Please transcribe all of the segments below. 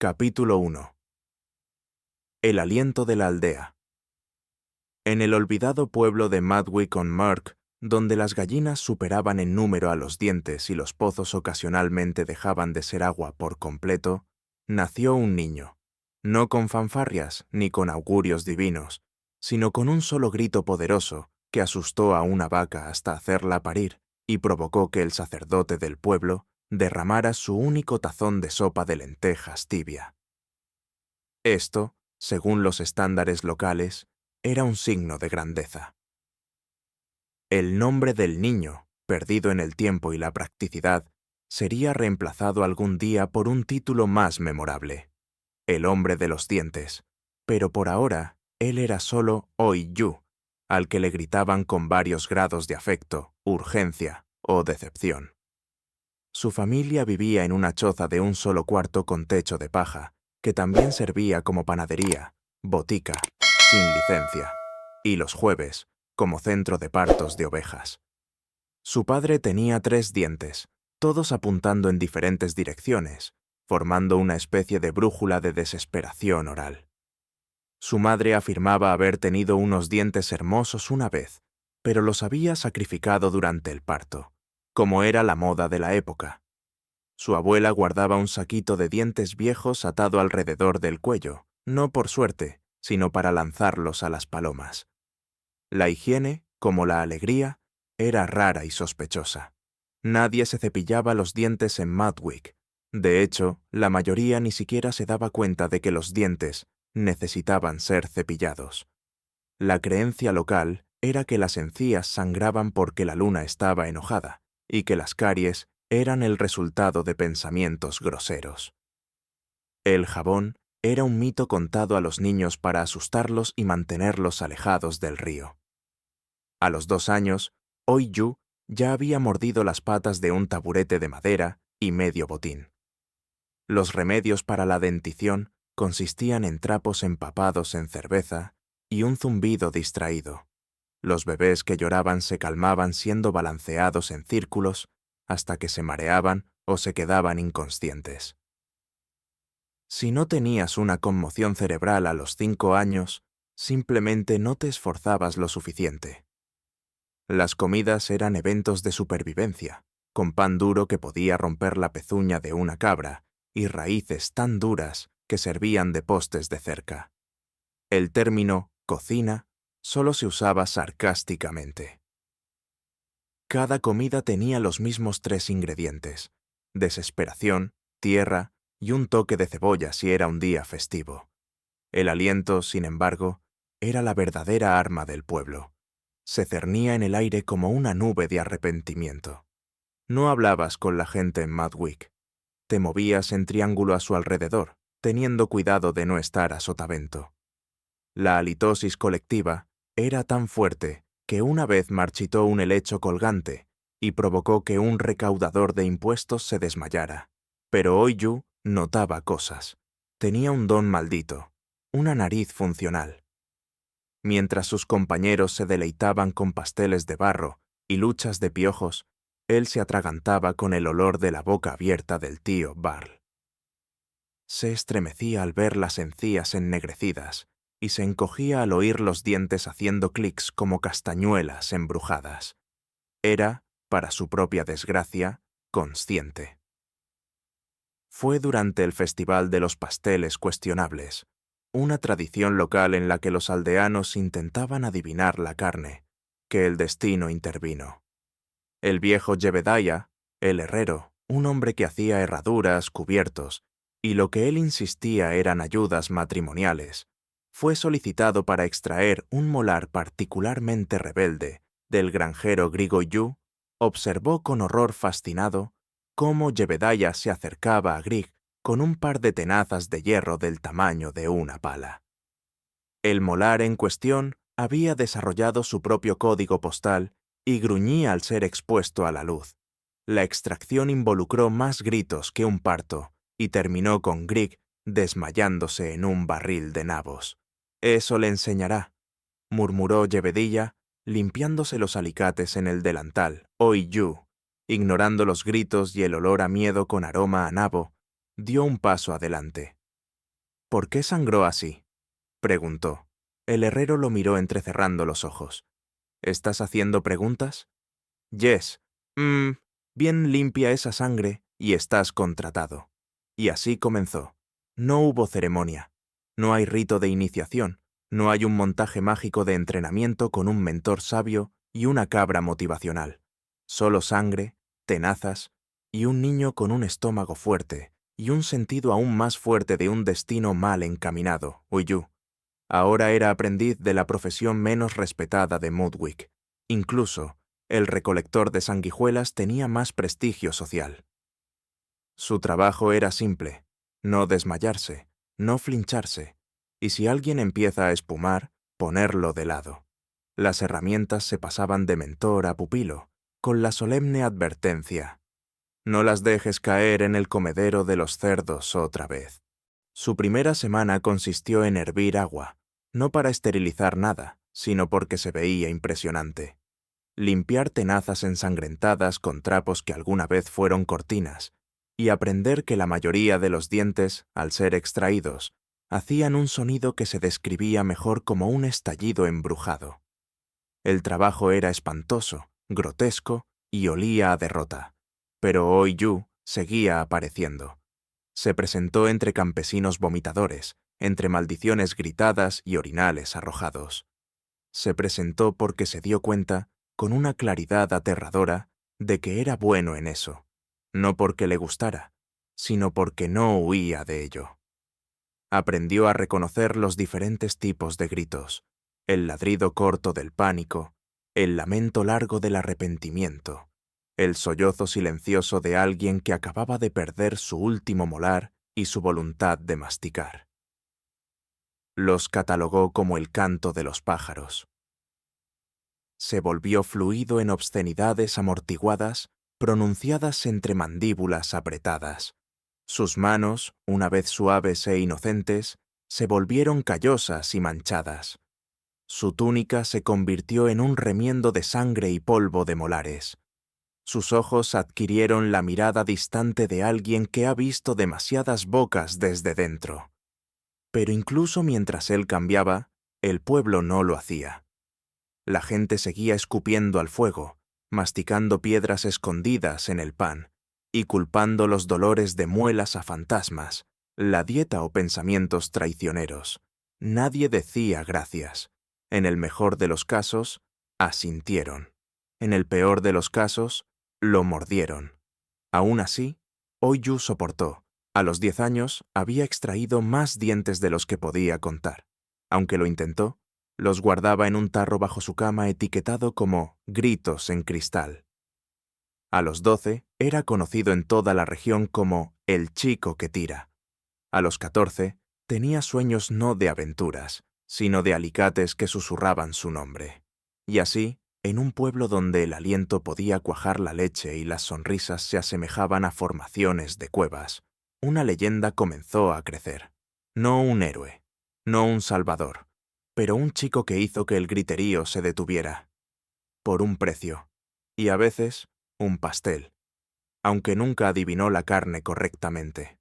Capítulo 1. El aliento de la aldea. En el olvidado pueblo de Madwick-on-Murk, donde las gallinas superaban en número a los dientes y los pozos ocasionalmente dejaban de ser agua por completo, nació un niño, no con fanfarrias ni con augurios divinos, sino con un solo grito poderoso que asustó a una vaca hasta hacerla parir y provocó que el sacerdote del pueblo derramara su único tazón de sopa de lentejas tibia. Esto, según los estándares locales, era un signo de grandeza. El nombre del niño, perdido en el tiempo y la practicidad, sería reemplazado algún día por un título más memorable: el hombre de los dientes, pero por ahora él era solo Oi-Yu, al que le gritaban con varios grados de afecto, urgencia o decepción. Su familia vivía en una choza de un solo cuarto con techo de paja, que también servía como panadería, botica, sin licencia, y los jueves, como centro de partos de ovejas. Su padre tenía 3 dientes, todos apuntando en diferentes direcciones, formando una especie de brújula de desesperación oral. Su madre afirmaba haber tenido unos dientes hermosos una vez, pero los había sacrificado durante el parto, como era la moda de la época. Su abuela guardaba un saquito de dientes viejos atado alrededor del cuello, no por suerte, sino para lanzarlos a las palomas. La higiene, como la alegría, era rara y sospechosa. Nadie se cepillaba los dientes en Madwick. De hecho, la mayoría ni siquiera se daba cuenta de que los dientes necesitaban ser cepillados. La creencia local era que las encías sangraban porque la luna estaba enojada y que las caries eran el resultado de pensamientos groseros. El jabón era un mito contado a los niños para asustarlos y mantenerlos alejados del río. A los 2 años, Oi-Yu ya había mordido las patas de un taburete de madera y medio botín. Los remedios para la dentición consistían en trapos empapados en cerveza y un zumbido distraído. Los bebés que lloraban se calmaban siendo balanceados en círculos hasta que se mareaban o se quedaban inconscientes. Si no tenías una conmoción cerebral a los 5 años, simplemente no te esforzabas lo suficiente. Las comidas eran eventos de supervivencia, con pan duro que podía romper la pezuña de una cabra y raíces tan duras que servían de postes de cerca. El término cocina solo se usaba sarcásticamente. Cada comida tenía los mismos 3 ingredientes: desesperación, tierra y un toque de cebolla si era un día festivo. El aliento, sin embargo, era la verdadera arma del pueblo. Se cernía en el aire como una nube de arrepentimiento. No hablabas con la gente en Madwick. Te movías en triángulo a su alrededor, teniendo cuidado de no estar a sotavento. La halitosis colectiva era tan fuerte que una vez marchitó un helecho colgante y provocó que un recaudador de impuestos se desmayara. Pero Oi-Yu notaba cosas. Tenía un don maldito, una nariz funcional. Mientras sus compañeros se deleitaban con pasteles de barro y luchas de piojos, él se atragantaba con el olor de la boca abierta del tío Barl. Se estremecía al ver las encías ennegrecidas y se encogía al oír los dientes haciendo clics como castañuelas embrujadas. Era, para su propia desgracia, consciente. Fue durante el Festival de los Pasteles Cuestionables, una tradición local en la que los aldeanos intentaban adivinar la carne, que el destino intervino. El viejo Jebediah, el herrero, un hombre que hacía herraduras, cubiertos, y lo que él insistía eran ayudas matrimoniales, fue solicitado para extraer un molar particularmente rebelde del granjero Grigor-Yu. Observó con horror fascinado cómo Jebediah se acercaba a Grig con un par de tenazas de hierro del tamaño de una pala. El molar en cuestión había desarrollado su propio código postal y gruñía al ser expuesto a la luz. La extracción involucró más gritos que un parto y terminó con Grig desmayándose en un barril de nabos. «Eso le enseñará», murmuró Jebediah, limpiándose los alicates en el delantal. Oi-Yu, ignorando los gritos y el olor a miedo con aroma a nabo, dio un paso adelante, ¿Por qué sangró así?, preguntó. El herrero lo miró entrecerrando los ojos. ¿Estás haciendo preguntas? Yes. Bien limpia esa sangre y estás contratado. Y así comenzó. No hubo ceremonia. No hay rito de iniciación. No hay un montaje mágico de entrenamiento con un mentor sabio y una cabra motivacional. Solo sangre, tenazas y un niño con un estómago fuerte y un sentido aún más fuerte de un destino mal encaminado, Oyu. Ahora era aprendiz de la profesión menos respetada de Mudwick. Incluso, el recolector de sanguijuelas tenía más prestigio social. Su trabajo era simple: no desmayarse, no flincharse, y si alguien empieza a espumar, ponerlo de lado. Las herramientas se pasaban de mentor a pupilo, con la solemne advertencia: no las dejes caer en el comedero de los cerdos otra vez. Su primera semana consistió en hervir agua, no para esterilizar nada, sino porque se veía impresionante. Limpiar tenazas ensangrentadas con trapos que alguna vez fueron cortinas, y aprender que la mayoría de los dientes, al ser extraídos, hacían un sonido que se describía mejor como un estallido embrujado. El trabajo era espantoso, grotesco y olía a derrota, pero Oyu seguía apareciendo. Se presentó entre campesinos vomitadores, entre maldiciones gritadas y orinales arrojados. Se presentó porque se dio cuenta, con una claridad aterradora, de que era bueno en eso, no porque le gustara, sino porque no huía de ello. Aprendió a reconocer los diferentes tipos de gritos: el ladrido corto del pánico, el lamento largo del arrepentimiento, el sollozo silencioso de alguien que acababa de perder su último molar y su voluntad de masticar. Los catalogó como el canto de los pájaros. Se volvió fluido en obscenidades amortiguadas, pronunciadas entre mandíbulas apretadas. Sus manos, una vez suaves e inocentes, se volvieron callosas y manchadas. Su túnica se convirtió en un remiendo de sangre y polvo de molares. Sus ojos adquirieron la mirada distante de alguien que ha visto demasiadas bocas desde dentro. Pero incluso mientras él cambiaba, el pueblo no lo hacía. La gente seguía escupiendo al fuego, masticando piedras escondidas en el pan, y culpando los dolores de muelas a fantasmas, la dieta o pensamientos traicioneros. Nadie decía gracias. En el mejor de los casos, asintieron. En el peor de los casos, lo mordieron. Aún así, Oyu soportó. A los 10 años había extraído más dientes de los que podía contar. Aunque lo intentó, los guardaba en un tarro bajo su cama etiquetado como gritos en cristal. A los 12 era conocido en toda la región como el chico que tira. A los 14 tenía sueños no de aventuras, sino de alicates que susurraban su nombre. Y así, en un pueblo donde el aliento podía cuajar la leche y las sonrisas se asemejaban a formaciones de cuevas, una leyenda comenzó a crecer. No un héroe, no un salvador, pero un chico que hizo que el griterío se detuviera. Por un precio, y a veces un pastel, aunque nunca adivinó la carne correctamente.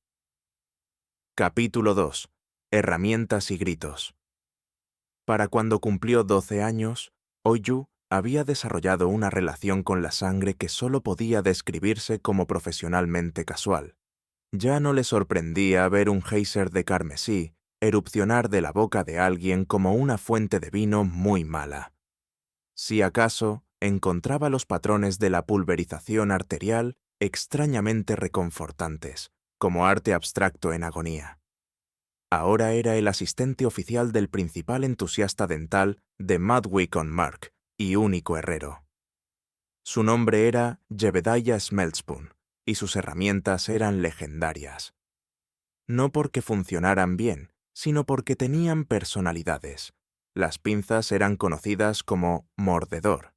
Capítulo 2. Herramientas y gritos. Para cuando cumplió 12 años, Oyu había desarrollado una relación con la sangre que solo podía describirse como profesionalmente casual. Ya no le sorprendía ver un geyser de carmesí erupcionar de la boca de alguien como una fuente de vino muy mala. Si acaso, encontraba los patrones de la pulverización arterial extrañamente reconfortantes, como arte abstracto en agonía. Ahora era el asistente oficial del principal entusiasta dental de Madwick-on-Mark y único herrero. Su nombre era Jebediah Smeltspoon, y sus herramientas eran legendarias. No porque funcionaran bien, sino porque tenían personalidades. Las pinzas eran conocidas como mordedor,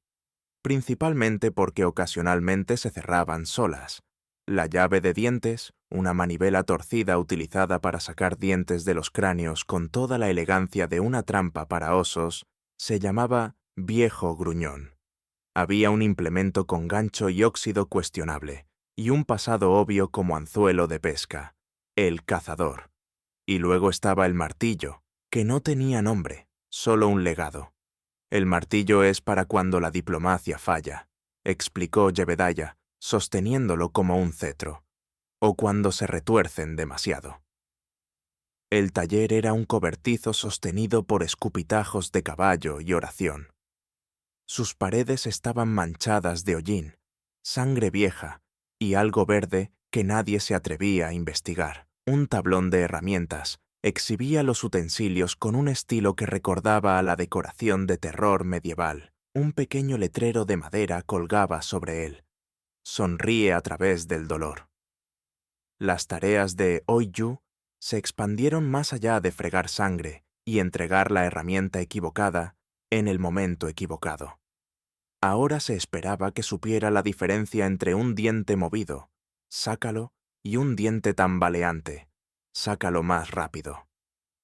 principalmente porque ocasionalmente se cerraban solas. La llave de dientes, una manivela torcida utilizada para sacar dientes de los cráneos con toda la elegancia de una trampa para osos, se llamaba viejo gruñón. Había un implemento con gancho y óxido cuestionable, y un pasado obvio como anzuelo de pesca: el cazador. Y luego estaba el martillo, que no tenía nombre, solo un legado. El martillo es para cuando la diplomacia falla, explicó Jebediah, sosteniéndolo como un cetro, o cuando se retuercen demasiado. El taller era un cobertizo sostenido por escupitajos de caballo y oración. Sus paredes estaban manchadas de hollín, sangre vieja y algo verde que nadie se atrevía a investigar. Un tablón de herramientas exhibía los utensilios con un estilo que recordaba a la decoración de terror medieval. Un pequeño letrero de madera colgaba sobre él. Sonríe a través del dolor. Las tareas de Oiyu se expandieron más allá de fregar sangre y entregar la herramienta equivocada en el momento equivocado. Ahora se esperaba que supiera la diferencia entre un diente movido, sácalo, y un diente tambaleante, sácalo más rápido.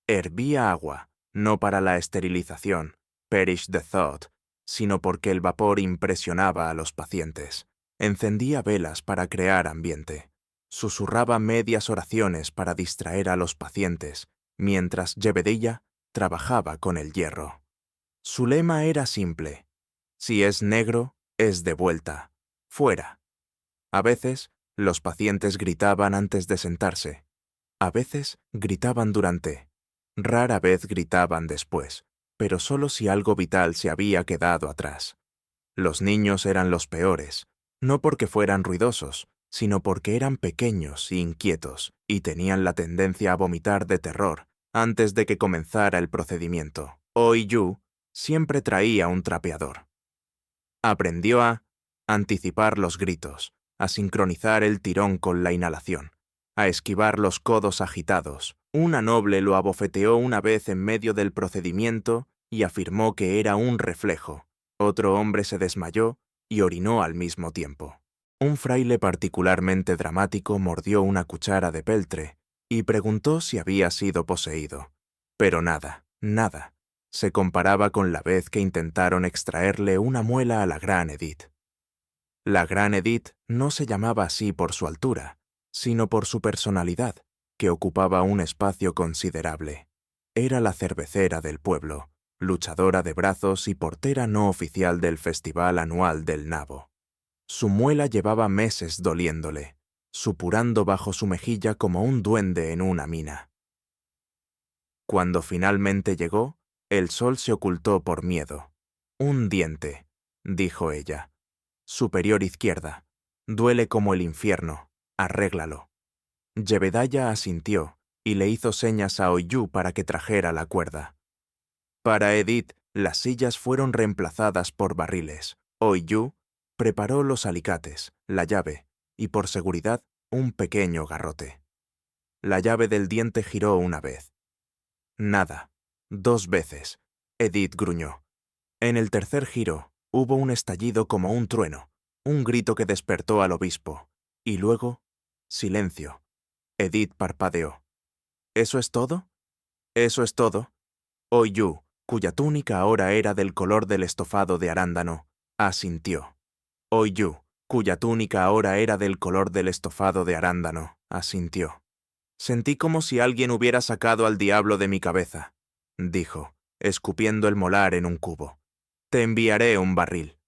Hervía agua, no para la esterilización, perish the thought, sino porque el vapor impresionaba a los pacientes. Encendía velas para crear ambiente. Susurraba medias oraciones para distraer a los pacientes, mientras Jebediah trabajaba con el hierro. Su lema era simple: si es negro, es de vuelta, fuera. A veces, los pacientes gritaban antes de sentarse. A veces, gritaban durante. Rara vez gritaban después, pero solo si algo vital se había quedado atrás. Los niños eran los peores, no porque fueran ruidosos, sino porque eran pequeños e inquietos y tenían la tendencia a vomitar de terror antes de que comenzara el procedimiento. Oiyu siempre traía un trapeador. Aprendió a anticipar los gritos, a sincronizar el tirón con la inhalación, a esquivar los codos agitados. Una noble lo abofeteó una vez en medio del procedimiento y afirmó que era un reflejo. Otro hombre se desmayó y orinó al mismo tiempo. Un fraile particularmente dramático mordió una cuchara de peltre y preguntó si había sido poseído. Pero nada, nada, se comparaba con la vez que intentaron extraerle una muela a la gran Edith. La gran Edith no se llamaba así por su altura, sino por su personalidad, que ocupaba un espacio considerable. Era la cervecera del pueblo, luchadora de brazos y portera no oficial del festival anual del nabo. Su muela llevaba meses doliéndole, supurando bajo su mejilla como un duende en una mina. Cuando finalmente llegó, el sol se ocultó por miedo. «Un diente», dijo ella. «Superior izquierda. Duele como el infierno. Arréglalo». Jebediah asintió y le hizo señas a Oiyu para que trajera la cuerda. Para Edith, las sillas fueron reemplazadas por barriles. Oiyu preparó los alicates, la llave y, por seguridad, un pequeño garrote. La llave del diente giró una vez. Nada. 2 veces. Edith gruñó. En el tercer giro hubo un estallido como un trueno, un grito que despertó al obispo. Y luego, silencio. Edith parpadeó. ¿Eso es todo? Eso es todo. Oiyu, cuya túnica ahora era del color del estofado de arándano, asintió. Oiyu, cuya túnica ahora era del color del estofado de arándano, asintió. Sentí como si alguien hubiera sacado al diablo de mi cabeza, dijo, escupiendo el molar en un cubo. Te enviaré un barril.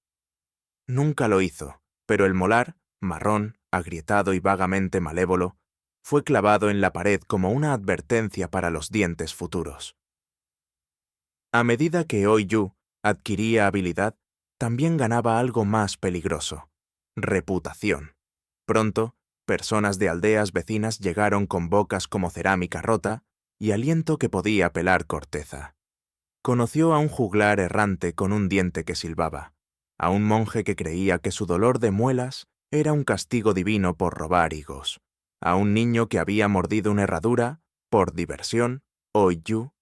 Nunca lo hizo, pero el molar, marrón, agrietado y vagamente malévolo, fue clavado en la pared como una advertencia para los dientes futuros. A medida que Oiyu adquiría habilidad, también ganaba algo más peligroso: reputación. Pronto, personas de aldeas vecinas llegaron con bocas como cerámica rota y aliento que podía pelar corteza. Conoció a un juglar errante con un diente que silbaba, a un monje que creía que su dolor de muelas era un castigo divino por robar higos, a un niño que había mordido una herradura, por diversión. Oiyu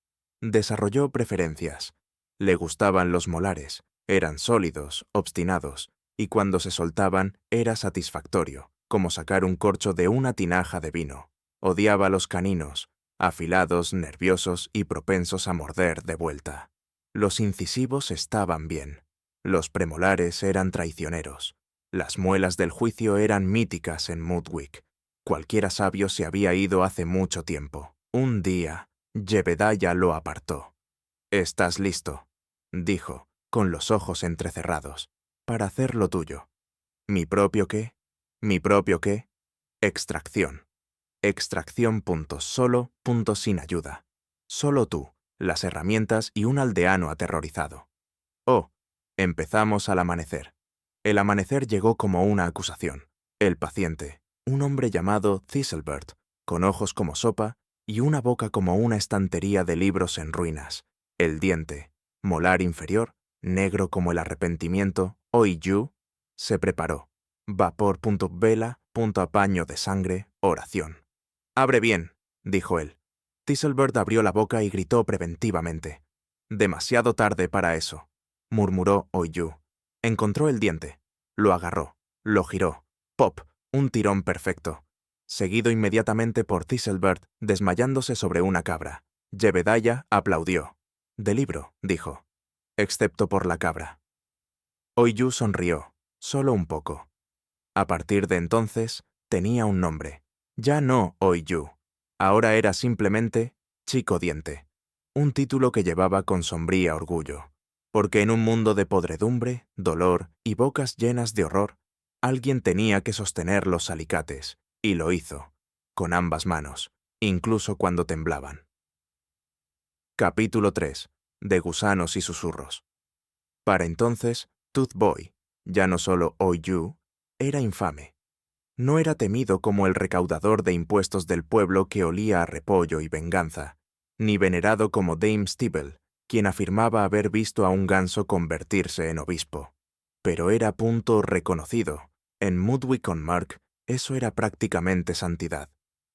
desarrolló preferencias. Le gustaban los molares, eran sólidos, obstinados, y cuando se soltaban era satisfactorio, como sacar un corcho de una tinaja de vino. Odiaba los caninos, afilados, nerviosos y propensos a morder de vuelta. Los incisivos estaban bien. Los premolares eran traicioneros. Las muelas del juicio eran míticas en Mudwick. Cualquiera sabio se había ido hace mucho tiempo. Un día, Jebediah lo apartó. «Estás listo», dijo, con los ojos entrecerrados, «para hacer lo tuyo». ¿Mi propio qué? ¿Mi propio qué? Extracción. Extracción puntos solo, puntos sin ayuda. Solo tú, las herramientas y un aldeano aterrorizado. Oh, empezamos al amanecer. El amanecer llegó como una acusación. El paciente, un hombre llamado Thistlebert, con ojos como sopa y una boca como una estantería de libros en ruinas. El diente, molar inferior, negro como el arrepentimiento, Oiyu, se preparó. Vapor, vela, paño de sangre, oración. «Abre bien», dijo él. Thistlebert abrió la boca y gritó preventivamente. «Demasiado tarde para eso», murmuró Oiyu. Encontró el diente. Lo agarró. Lo giró. ¡Pop! Un tirón perfecto. Seguido inmediatamente por Thistlebert, desmayándose sobre una cabra. Jebediah aplaudió. «De libro», dijo. «Excepto por la cabra». Oiyu sonrió. Solo un poco. A partir de entonces, tenía un nombre. Ya no Oiyu. Ahora era simplemente Chico Diente. Un título que llevaba con sombría orgullo. Porque en un mundo de podredumbre, dolor y bocas llenas de horror, alguien tenía que sostener los alicates, y lo hizo, con ambas manos, incluso cuando temblaban. Capítulo 3. De gusanos y susurros. Para entonces, Tooth Boy, ya no solo Oiyu, era infame. No era temido como el recaudador de impuestos del pueblo que olía a repollo y venganza, ni venerado como Dame Stibble, quien afirmaba haber visto a un ganso convertirse en obispo. Pero era punto reconocido. En Mudwicon-Mark eso era prácticamente santidad.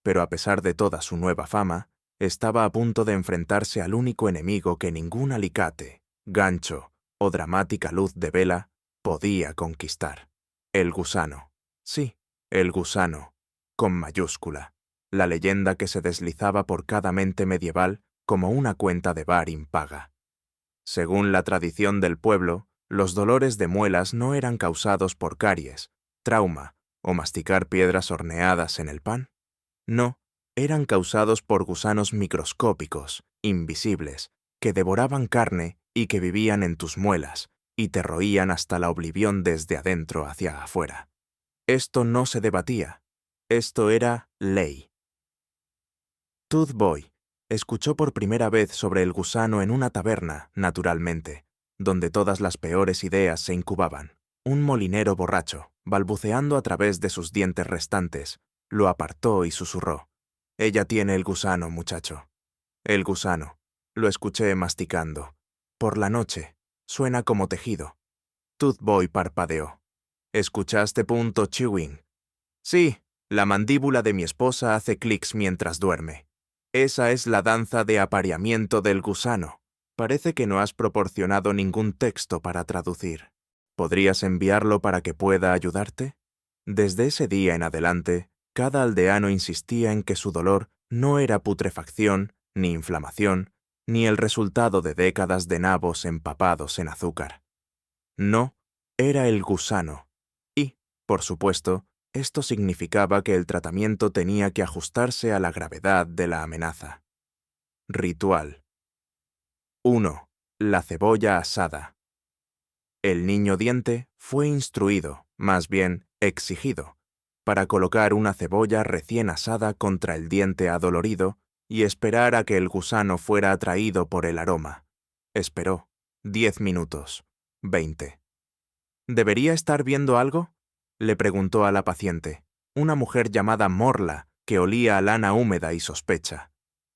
Pero a pesar de toda su nueva fama, estaba a punto de enfrentarse al único enemigo que ningún alicate, gancho o dramática luz de vela podía conquistar. El gusano. Sí, el gusano, con mayúscula. La leyenda que se deslizaba por cada mente medieval como una cuenta de bar impaga. Según la tradición del pueblo, los dolores de muelas no eran causados por caries, trauma o masticar piedras horneadas en el pan. No, eran causados por gusanos microscópicos, invisibles, que devoraban carne y que vivían en tus muelas y te roían hasta la oblivión desde adentro hacia afuera. Esto no se debatía. Esto era ley. Tooth Boy escuchó por primera vez sobre el gusano en una taberna, naturalmente, donde todas las peores ideas se incubaban. Un molinero borracho, balbuceando a través de sus dientes restantes, lo apartó y susurró. «Ella tiene el gusano, muchacho». «El gusano», lo escuché masticando. «Por la noche. Suena como tejido». Tooth Boy parpadeó. «¿Escuchaste punto chewing?» «Sí, la mandíbula de mi esposa hace clics mientras duerme. Esa es la danza de apareamiento del gusano. Parece que no has proporcionado ningún texto para traducir. ¿Podrías enviarlo para que pueda ayudarte?» Desde ese día en adelante, cada aldeano insistía en que su dolor no era putrefacción, ni inflamación, ni el resultado de décadas de nabos empapados en azúcar. No, era el gusano. Y, por supuesto, esto significaba que el tratamiento tenía que ajustarse a la gravedad de la amenaza. Ritual. 1. La cebolla asada. El niño diente fue instruido, más bien exigido, para colocar una cebolla recién asada contra el diente adolorido y esperar a que el gusano fuera atraído por el aroma. Esperó. 10 minutos. 20. ¿Debería estar viendo algo?, le preguntó a la paciente, una mujer llamada Morla, que olía a lana húmeda y sospecha.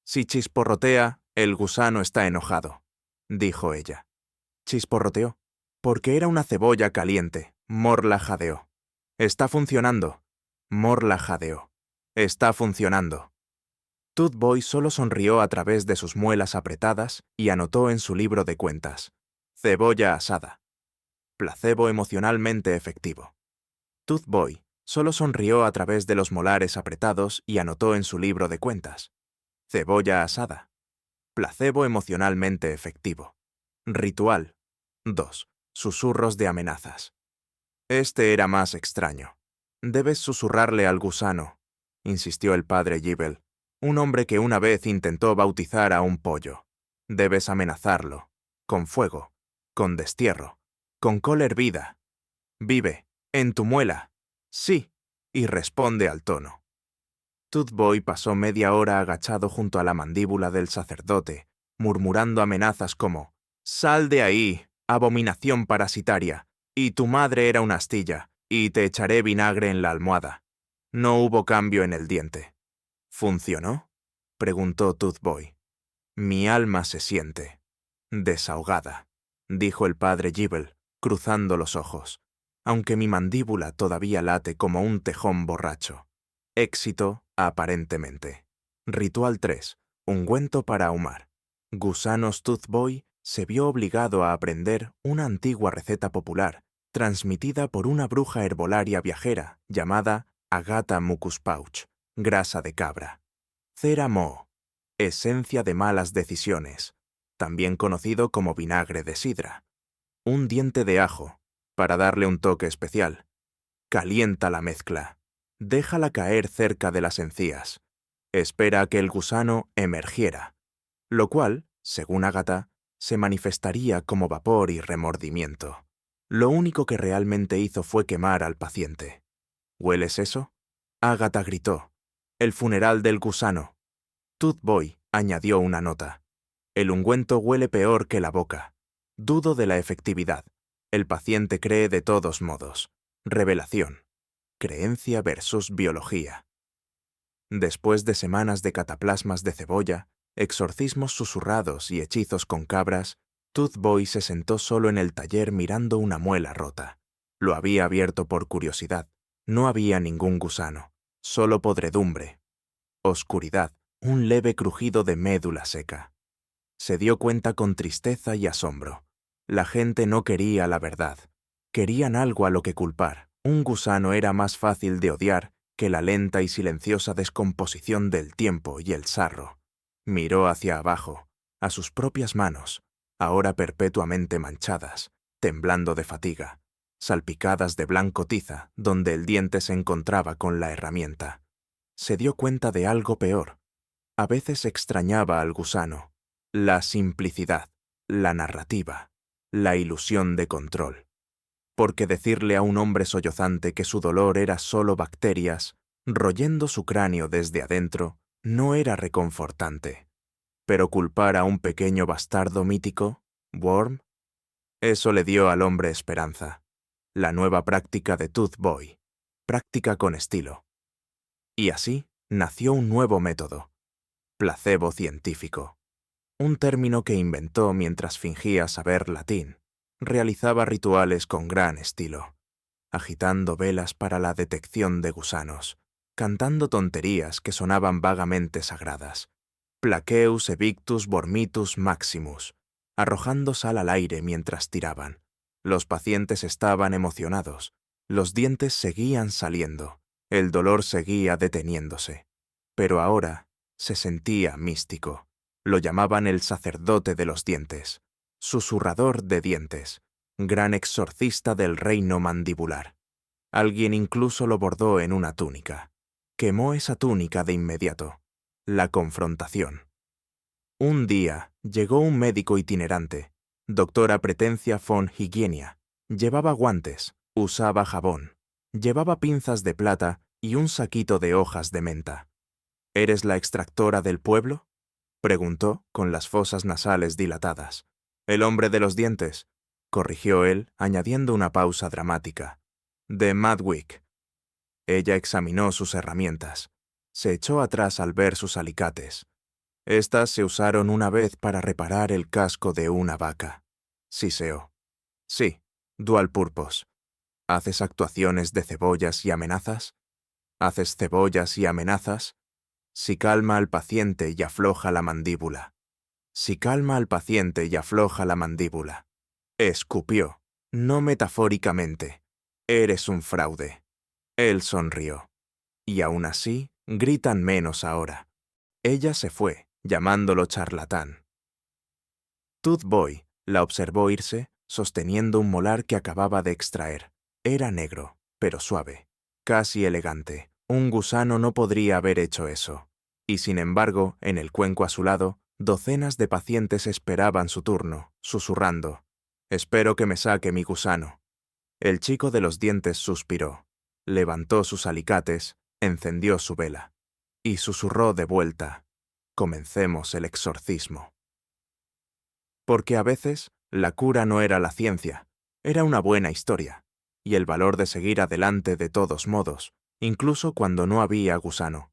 «Si chisporrotea, el gusano está enojado», dijo ella. Chisporroteó. Porque era una cebolla caliente. Morla jadeó. «Está funcionando». Morla jadeó. «Está funcionando». Tooth Boy solo sonrió a través de sus muelas apretadas y anotó en su libro de cuentas. Cebolla asada. Placebo emocionalmente efectivo. Tooth Boy solo sonrió a través de los molares apretados y anotó en su libro de cuentas. Cebolla asada. Placebo emocionalmente efectivo. Ritual. 2. Susurros de amenazas. Este era más extraño. «Debes susurrarle al gusano», insistió el padre Gibble. Un hombre que una vez intentó bautizar a un pollo. Debes amenazarlo. Con fuego. Con destierro. Con col hervida. Vive. En tu muela. Sí. Y responde al tono. Toothboy pasó media hora agachado junto a la mandíbula del sacerdote, murmurando amenazas como: «Sal de ahí, abominación parasitaria, y tu madre era una astilla, y te echaré vinagre en la almohada». No hubo cambio en el diente. ¿Funcionó?, preguntó Toothboy. «Mi alma se siente desahogada», dijo el padre Gibble, cruzando los ojos, aunque mi mandíbula todavía late como un tejón borracho. Éxito, aparentemente. Ritual 3. Ungüento para ahumar. Gusanos Toothboy se vio obligado a aprender una antigua receta popular, transmitida por una bruja herbolaria viajera llamada Agatha Mucus Pouch, grasa de cabra. Cera moho, esencia de malas decisiones, también conocido como vinagre de sidra. Un diente de ajo, para darle un toque especial. Calienta la mezcla. Déjala caer cerca de las encías. Espera a que el gusano emergiera, lo cual, según Agatha, se manifestaría como vapor y remordimiento. Lo único que realmente hizo fue quemar al paciente. ¿Hueles eso?, Agatha gritó. «El funeral del gusano». Toothboy añadió una nota. «El ungüento huele peor que la boca. Dudo de la efectividad. El paciente cree de todos modos». Revelación. Creencia versus biología. Después de semanas de cataplasmas de cebolla, exorcismos susurrados y hechizos con cabras, Toothboy se sentó solo en el taller mirando una muela rota. Lo había abierto por curiosidad. No había ningún gusano, solo podredumbre. Oscuridad, un leve crujido de médula seca. Se dio cuenta con tristeza y asombro. La gente no quería la verdad. Querían algo a lo que culpar. Un gusano era más fácil de odiar que la lenta y silenciosa descomposición del tiempo y el sarro. Miró hacia abajo, a sus propias manos, ahora perpetuamente manchadas, temblando de fatiga, salpicadas de blanco tiza donde el diente se encontraba con la herramienta. Se dio cuenta de algo peor. A veces extrañaba al gusano. La simplicidad, la narrativa, la ilusión de control. Porque decirle a un hombre sollozante que su dolor era solo bacterias, royendo su cráneo desde adentro, no era reconfortante. Pero culpar a un pequeño bastardo mítico, Worm, eso le dio al hombre esperanza. La nueva práctica de Toothboy, práctica con estilo. Y así nació un nuevo método, placebo científico. Un término que inventó mientras fingía saber latín. Realizaba rituales con gran estilo, agitando velas para la detección de gusanos, cantando tonterías que sonaban vagamente sagradas. Plaqueus evictus vormitus maximus, arrojando sal al aire mientras tiraban. Los pacientes estaban emocionados, los dientes seguían saliendo, el dolor seguía deteniéndose. Pero ahora se sentía místico. Lo llamaban el sacerdote de los dientes, susurrador de dientes, gran exorcista del reino mandibular. Alguien incluso lo bordó en una túnica. Quemó esa túnica de inmediato. La confrontación. Un día llegó un médico itinerante, doctora Pretencia von Hygienia. Llevaba guantes, usaba jabón, llevaba pinzas de plata y un saquito de hojas de menta. ¿Eres la extractora del pueblo?, preguntó con las fosas nasales dilatadas. «El hombre de los dientes», corrigió él, añadiendo una pausa dramática. «De Madwick». Ella examinó sus herramientas. Se echó atrás al ver sus alicates. Estas se usaron una vez para reparar el casco de una vaca. Siseó. «Sí, dual purpose. ¿Haces actuaciones de cebollas y amenazas? ¿Haces cebollas y amenazas? Si calma al paciente y afloja la mandíbula. Si calma al paciente y afloja la mandíbula». Escupió, no metafóricamente. «Eres un fraude». Él sonrió. «Y aún así, gritan menos ahora». Ella se fue, llamándolo charlatán. Toothboy la observó irse, sosteniendo un molar que acababa de extraer. Era negro, pero suave, casi elegante. Un gusano no podría haber hecho eso. Y sin embargo, en el cuenco a su lado, docenas de pacientes esperaban su turno, susurrando: «Espero que me saque mi gusano». El chico de los dientes suspiró, levantó sus alicates, encendió su vela y susurró de vuelta: «Comencemos el exorcismo». Porque a veces la cura no era la ciencia, era una buena historia, y el valor de seguir adelante de todos modos, incluso cuando no había gusano,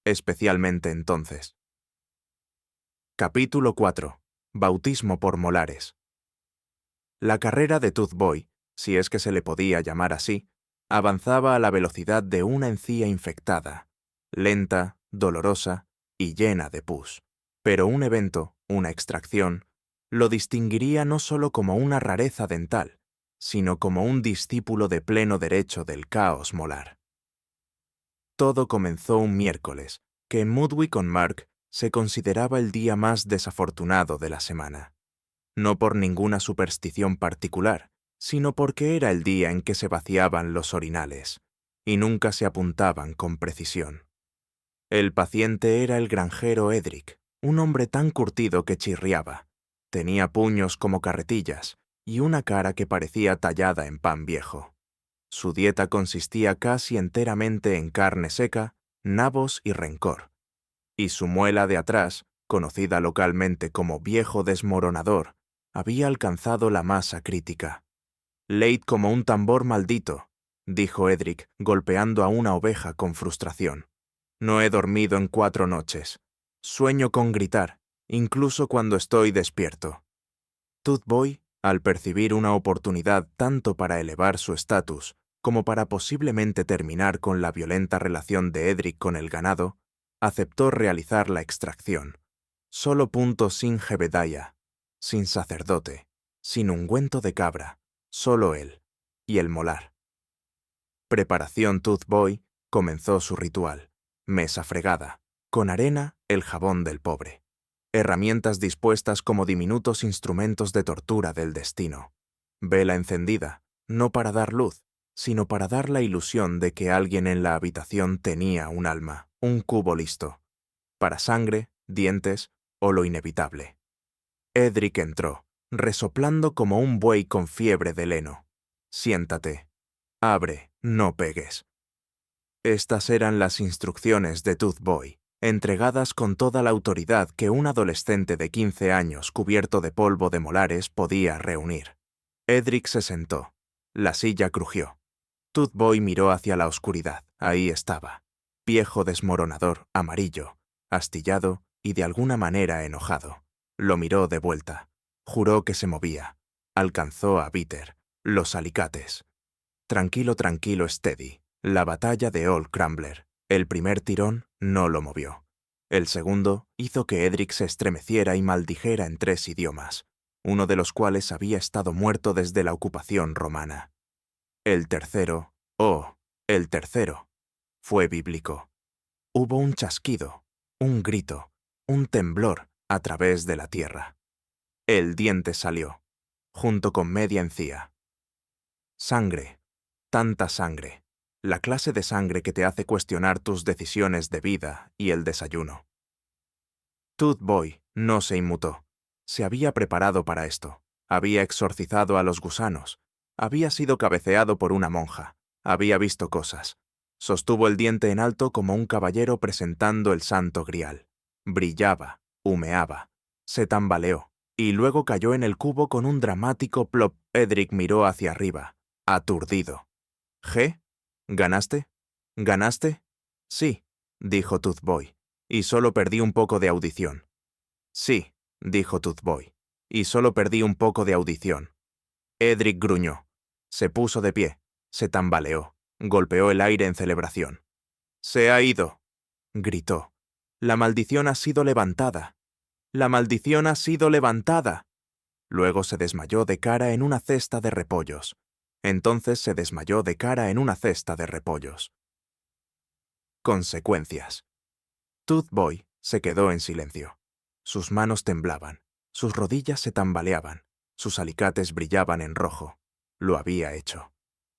especialmente entonces. Capítulo 4. Bautismo por molares. La carrera de Tooth Boy, si es que se le podía llamar así, avanzaba a la velocidad de una encía infectada, lenta, dolorosa y llena de pus. Pero un evento, una extracción, lo distinguiría no solo como una rareza dental, sino como un discípulo de pleno derecho del caos molar. Todo comenzó un miércoles, que en Mudwick-on-Mark se consideraba el día más desafortunado de la semana. No por ninguna superstición particular, sino porque era el día en que se vaciaban los orinales, y nunca se apuntaban con precisión. El paciente era el granjero Edric, un hombre tan curtido que chirriaba. Tenía puños como carretillas y una cara que parecía tallada en pan viejo. Su dieta consistía casi enteramente en carne seca, nabos y rencor. Y su muela de atrás, conocida localmente como viejo desmoronador, había alcanzado la masa crítica. «Leid como un tambor maldito», dijo Edric, golpeando a una oveja con frustración. «No he dormido en 4 noches. Sueño con gritar, incluso cuando estoy despierto». Tooth Boy, al percibir una oportunidad tanto para elevar su estatus como para posiblemente terminar con la violenta relación de Edric con el ganado, aceptó realizar la extracción. Solo punto sin Jebediah, sin sacerdote, sin ungüento de cabra, solo él y el molar. Preparación Tooth Boy comenzó su ritual. Mesa fregada, con arena, el jabón del pobre. Herramientas dispuestas como diminutos instrumentos de tortura del destino. Vela encendida, no para dar luz, sino para dar la ilusión de que alguien en la habitación tenía un alma, un cubo listo, para sangre, dientes o lo inevitable. Edric entró, resoplando como un buey con fiebre de heno. «Siéntate. Abre, no pegues». Estas eran las instrucciones de Tooth Boy, entregadas con toda la autoridad que un adolescente de 15 años cubierto de polvo de molares podía reunir. Edric se sentó. La silla crujió. Tooth Boy miró hacia la oscuridad. Ahí estaba, viejo desmoronador, amarillo, astillado y de alguna manera enojado. Lo miró de vuelta. Juró que se movía. Alcanzó a Bitter, los alicates. Tranquilo, tranquilo, steady. La batalla de Old Crumbler. El primer tirón no lo movió. El segundo hizo que Edric se estremeciera y maldijera en 3 idiomas, uno de los cuales había estado muerto desde la ocupación romana. El tercero, el tercero, fue bíblico. Hubo un chasquido, un grito, un temblor a través de la tierra. El diente salió, junto con media encía. Sangre, tanta sangre, la clase de sangre que te hace cuestionar tus decisiones de vida y el desayuno. Tooth Boy no se inmutó. Se había preparado para esto. Había exorcizado a los gusanos. Había sido cabeceado por una monja. Había visto cosas. Sostuvo el diente en alto como un caballero presentando el santo grial. Brillaba, humeaba, se tambaleó, y luego cayó en el cubo con un dramático plop. Edric miró hacia arriba, aturdido. «¿G? ¿Ganaste? ¿Ganaste?» «Sí», dijo Tooth Boy, «y solo perdí un poco de audición». «Sí», dijo Tooth Boy, «y solo perdí un poco de audición». Edric gruñó. Se puso de pie, se tambaleó, golpeó el aire en celebración. «Se ha ido», gritó. «La maldición ha sido levantada. La maldición ha sido levantada». Luego se desmayó de cara en una cesta de repollos. Entonces se desmayó de cara en una cesta de repollos. Consecuencias. Tooth Boy se quedó en silencio. Sus manos temblaban, sus rodillas se tambaleaban, sus alicates brillaban en rojo. Lo había hecho.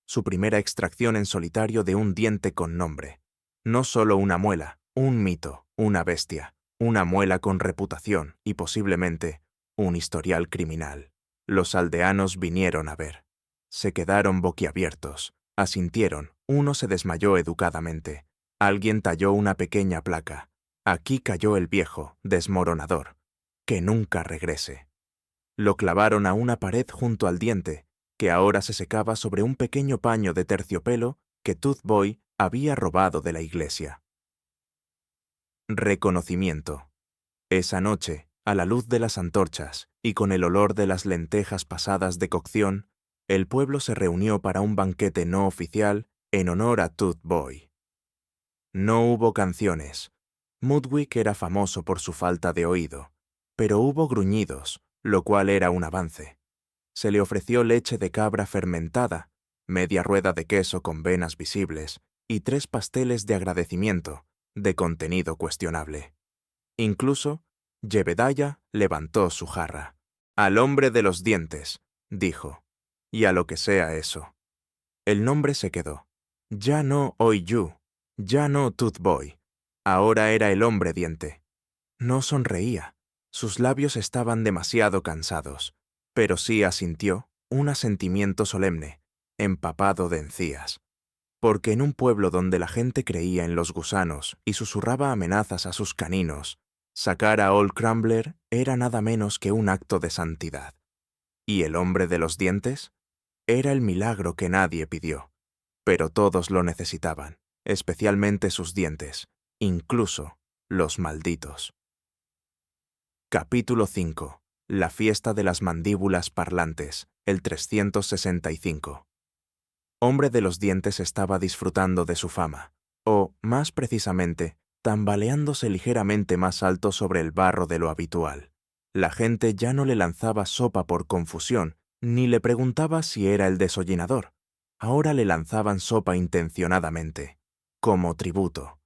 Su primera extracción en solitario de un diente con nombre. No solo una muela, Un mito, una bestia, una muela con reputación y posiblemente un historial criminal. Los aldeanos vinieron a ver. Se quedaron boquiabiertos, asintieron, uno se desmayó educadamente. Alguien talló una pequeña placa. Aquí cayó el viejo, desmoronador. Que nunca regrese. Lo clavaron a una pared junto al diente, que ahora se secaba sobre un pequeño paño de terciopelo que Tooth Boy había robado de la iglesia. Reconocimiento. Esa noche, a la luz de las antorchas y con el olor de las lentejas pasadas de cocción, el pueblo se reunió para un banquete no oficial en honor a Tooth Boy. No hubo canciones. Mudwick era famoso por su falta de oído, pero hubo gruñidos, lo cual era un avance. Se le ofreció leche de cabra fermentada, media rueda de queso con venas visibles y 3 pasteles de agradecimiento, de contenido cuestionable. Incluso, Jebediah levantó su jarra. «Al hombre de los dientes», dijo, «y a lo que sea eso». El nombre se quedó. Ya no Oiyu, ya no Tooth Boy. Ahora era el hombre diente. No sonreía. Sus labios estaban demasiado cansados, pero sí asintió, un asentimiento solemne, empapado de encías. Porque en un pueblo donde la gente creía en los gusanos y susurraba amenazas a sus caninos, sacar a Old Crumbler era nada menos que un acto de santidad. ¿Y el hombre de los dientes? Era el milagro que nadie pidió, pero todos lo necesitaban, especialmente sus dientes, incluso los malditos. Capítulo 5. La fiesta de las mandíbulas parlantes, el 365. Hombre de los dientes estaba disfrutando de su fama, o, más precisamente, tambaleándose ligeramente más alto sobre el barro de lo habitual. La gente ya no le lanzaba sopa por confusión, ni le preguntaba si era el desollinador. Ahora le lanzaban sopa intencionadamente, como tributo.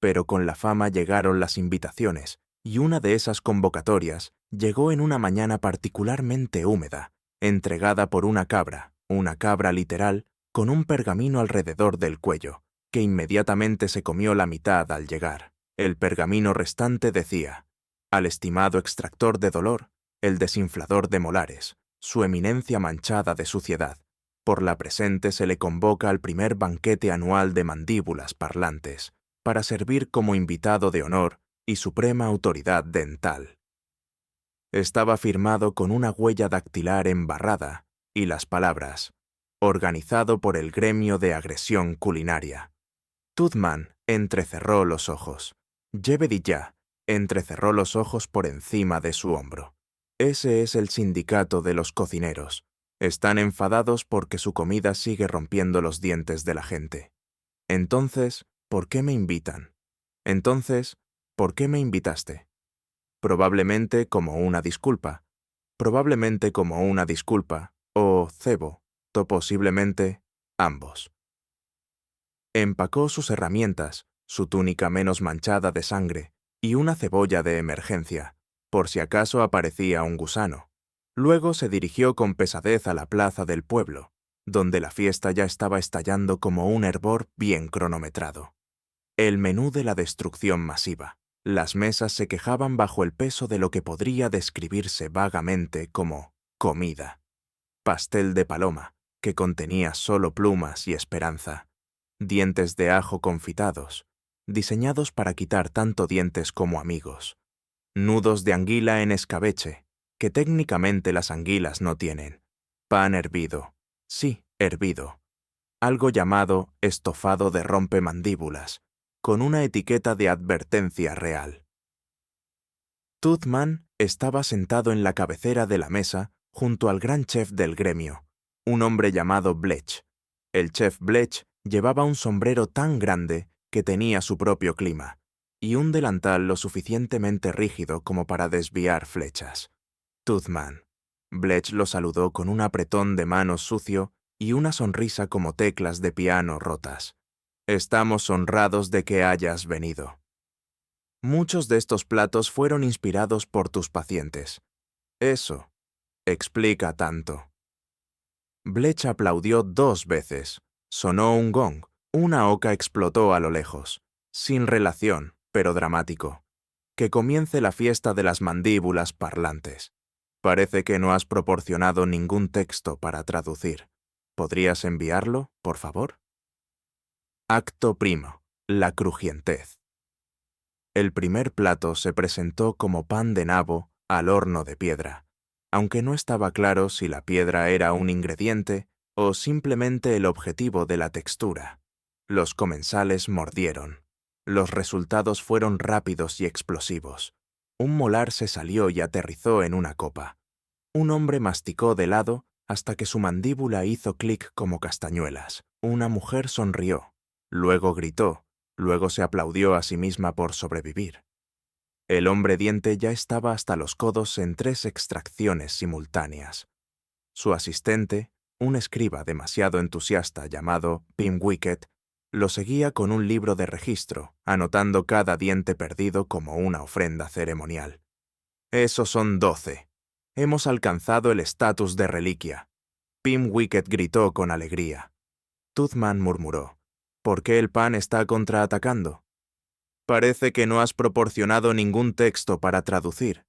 Pero con la fama llegaron las invitaciones, y una de esas convocatorias llegó en una mañana particularmente húmeda, entregada por una cabra literal, con un pergamino alrededor del cuello, que inmediatamente se comió la mitad al llegar. El pergamino restante decía: «Al estimado extractor de dolor, el desinflador de molares, su eminencia manchada de suciedad, por la presente se le convoca al primer banquete anual de mandíbulas parlantes, para servir como invitado de honor y suprema autoridad dental». Estaba firmado con una huella dactilar embarrada y las palabras: «Organizado por el gremio de agresión culinaria». Toothman entrecerró los ojos. Jebediah entrecerró los ojos por encima de su hombro. Ese es el sindicato de los cocineros. Están enfadados porque su comida sigue rompiendo los dientes de la gente. Entonces, ¿por qué me invitan? Entonces, ¿por qué me invitaste? Probablemente como una disculpa. Probablemente como una disculpa, o cebo, posiblemente ambos. Empacó sus herramientas, su túnica menos manchada de sangre y una cebolla de emergencia, por si acaso aparecía un gusano. Luego se dirigió con pesadez a la plaza del pueblo, donde la fiesta ya estaba estallando como un hervor bien cronometrado. El menú de la destrucción masiva. Las mesas se quejaban bajo el peso de lo que podría describirse vagamente como comida. Pastel de paloma, que contenía solo plumas y esperanza. Dientes de ajo confitados, diseñados para quitar tanto dientes como amigos. Nudos de anguila en escabeche, que técnicamente las anguilas no tienen. Pan hervido, sí, hervido. Algo llamado estofado de rompemandíbulas, con una etiqueta de advertencia real. Toothman estaba sentado en la cabecera de la mesa junto al gran chef del gremio, un hombre llamado Blech. El chef Blech llevaba un sombrero tan grande que tenía su propio clima, y un delantal lo suficientemente rígido como para desviar flechas. Toothman. Blech lo saludó con un apretón de manos sucio y una sonrisa como teclas de piano rotas. «Estamos honrados de que hayas venido. Muchos de estos platos fueron inspirados por tus pacientes. Eso explica tanto». Blech aplaudió 2 veces. Sonó un gong. Una oca explotó a lo lejos. Sin relación, pero dramático. Que comience la fiesta de las mandíbulas parlantes. Parece que no has proporcionado ningún texto para traducir. ¿Podrías enviarlo, por favor? Acto primo. La crujientez. El primer plato se presentó como pan de nabo al horno de piedra, aunque no estaba claro si la piedra era un ingrediente o simplemente el objetivo de la textura. Los comensales mordieron. Los resultados fueron rápidos y explosivos. Un molar se salió y aterrizó en una copa. Un hombre masticó de lado hasta que su mandíbula hizo clic como castañuelas. Una mujer sonrió. Luego gritó. Luego se aplaudió a sí misma por sobrevivir. El hombre diente ya estaba hasta los codos en 3 extracciones simultáneas. Su asistente, un escriba demasiado entusiasta llamado Pimwicket, lo seguía con un libro de registro, anotando cada diente perdido como una ofrenda ceremonial. «Esos son 12. Hemos alcanzado el estatus de reliquia». Pimwicket gritó con alegría. Toothman murmuró. ¿Por qué el pan está contraatacando? Parece que no has proporcionado ningún texto para traducir.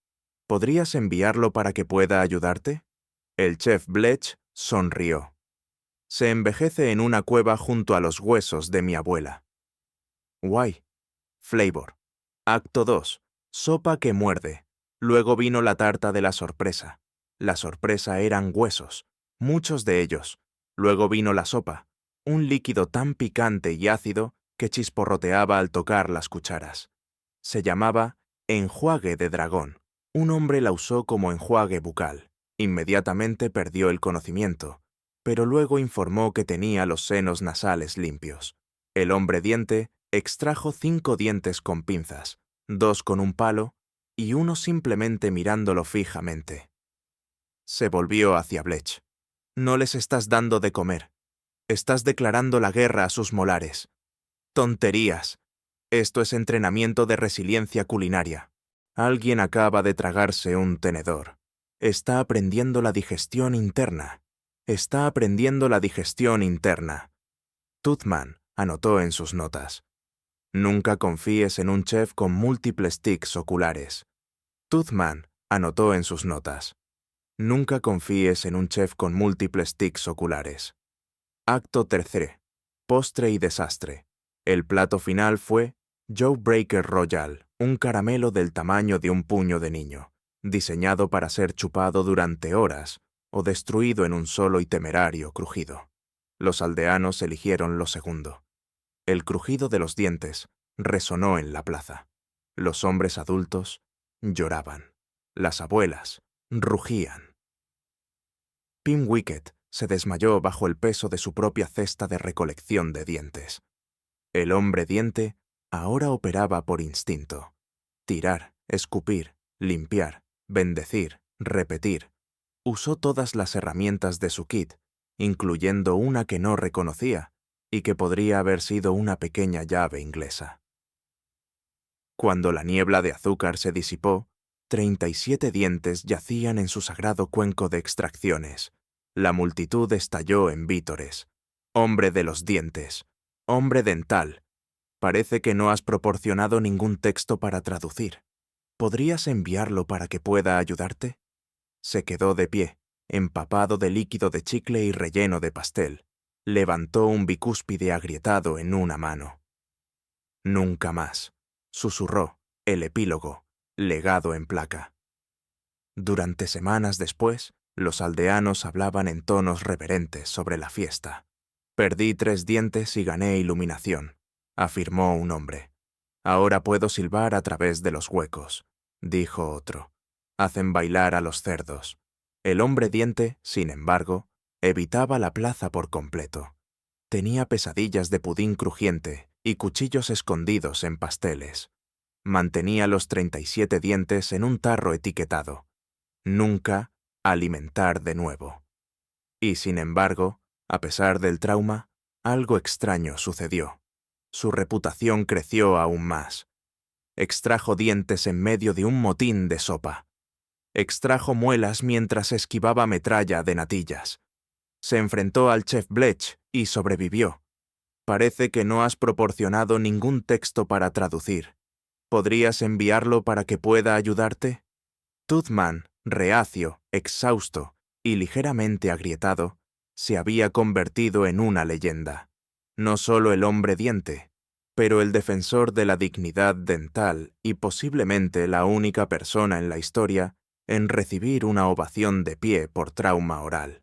¿Podrías enviarlo para que pueda ayudarte? El chef Bletch sonrió. Se envejece en una cueva junto a los huesos de mi abuela. Guay. Flavor. Acto 2. Sopa que muerde. Luego vino la tarta de la sorpresa. La sorpresa eran huesos, muchos de ellos. Luego vino la sopa, un líquido tan picante y ácido que chisporroteaba al tocar las cucharas. Se llamaba enjuague de dragón. Un hombre la usó como enjuague bucal. Inmediatamente perdió el conocimiento, pero luego informó que tenía los senos nasales limpios. El hombre diente extrajo 5 dientes con pinzas, 2 con un palo y uno simplemente mirándolo fijamente. Se volvió hacia Bletch. No les estás dando de comer. Estás declarando la guerra a sus molares. Tonterías. Esto es entrenamiento de resiliencia culinaria. Alguien acaba de tragarse un tenedor. Está aprendiendo la digestión interna. Está aprendiendo la digestión interna. Toothman anotó en sus notas. Nunca confíes en un chef con múltiples tics oculares. Toothman anotó en sus notas. Nunca confíes en un chef con múltiples tics oculares. Acto 3. Postre y desastre. El plato final fue Joe Breaker Royal, un caramelo del tamaño de un puño de niño, diseñado para ser chupado durante horas o destruido en un solo y temerario crujido. Los aldeanos eligieron lo segundo. El crujido de los dientes resonó en la plaza. Los hombres adultos lloraban. Las abuelas rugían. Pimwicket se desmayó bajo el peso de su propia cesta de recolección de dientes. El hombre diente ahora operaba por instinto. Tirar, escupir, limpiar, bendecir, repetir. Usó todas las herramientas de su kit, incluyendo una que no reconocía y que podría haber sido una pequeña llave inglesa. Cuando la niebla de azúcar se disipó, 37 dientes yacían en su sagrado cuenco de extracciones. La multitud estalló en vítores. «Hombre de los dientes, hombre dental, parece que no has proporcionado ningún texto para traducir. ¿Podrías enviarlo para que pueda ayudarte?» Se quedó de pie, empapado de líquido de chicle y relleno de pastel. Levantó un bicúspide agrietado en una mano. «Nunca más», susurró, el epílogo, legado en placa. Durante semanas después, los aldeanos hablaban en tonos reverentes sobre la fiesta. «Perdí 3 dientes y gané iluminación», afirmó un hombre. «Ahora puedo silbar a través de los huecos», dijo otro. «Hacen bailar a los cerdos». El hombre diente, sin embargo, evitaba la plaza por completo. Tenía pesadillas de pudín crujiente y cuchillos escondidos en pasteles. Mantenía los 37 dientes en un tarro etiquetado. Nunca alimentar de nuevo. Y sin embargo, a pesar del trauma, algo extraño sucedió. Su reputación creció aún más. Extrajo dientes en medio de un motín de sopa. Extrajo muelas mientras esquivaba metralla de natillas. Se enfrentó al chef Bletch y sobrevivió. Parece que no has proporcionado ningún texto para traducir. ¿Podrías enviarlo para que pueda ayudarte? Toothman, reacio, exhausto y ligeramente agrietado, se había convertido en una leyenda. No solo el hombre diente, pero el defensor de la dignidad dental y posiblemente la única persona en la historia en recibir una ovación de pie por trauma oral.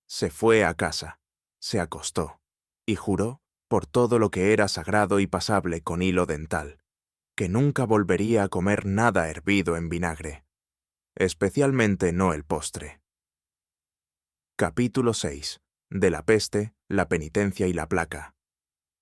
Se fue a casa, se acostó y juró, por todo lo que era sagrado y pasable con hilo dental, que nunca volvería a comer nada hervido en vinagre, especialmente no el postre. Capítulo 6. De la peste, la penitencia y la placa.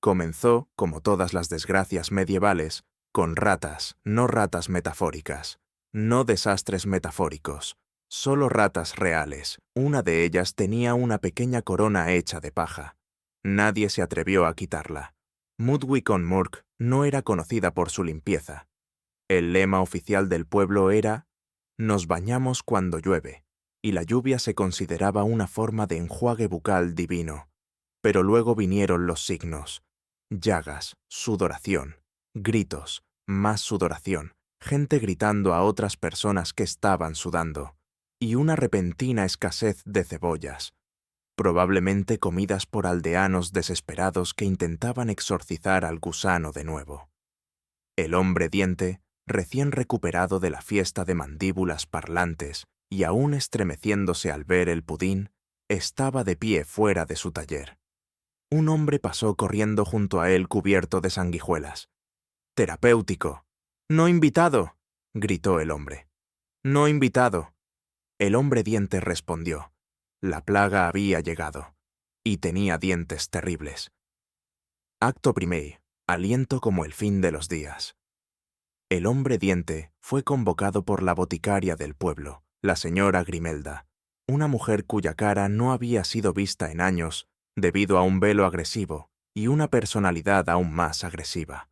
Comenzó, como todas las desgracias medievales, con ratas, no ratas metafóricas, no desastres metafóricos, solo ratas reales. Una de ellas tenía una pequeña corona hecha de paja. Nadie se atrevió a quitarla. Mudwicon-Murk no era conocida por su limpieza. El lema oficial del pueblo era «Nos bañamos cuando llueve», y la lluvia se consideraba una forma de enjuague bucal divino. Pero luego vinieron los signos. Llagas, sudoración, gritos, más sudoración, gente gritando a otras personas que estaban sudando, y una repentina escasez de cebollas, probablemente comidas por aldeanos desesperados que intentaban exorcizar al gusano de nuevo. El hombre diente, recién recuperado de la fiesta de mandíbulas parlantes y aún estremeciéndose al ver el pudín, estaba de pie fuera de su taller. Un hombre pasó corriendo junto a él cubierto de sanguijuelas. «Terapéutico». «No invitado», gritó el hombre. «No invitado». El hombre diente respondió. La plaga había llegado, y tenía dientes terribles. Acto primero. Aliento como el fin de los días. El hombre diente fue convocado por la boticaria del pueblo, la señora Grimelda, una mujer cuya cara no había sido vista en años debido a un velo agresivo y una personalidad aún más agresiva.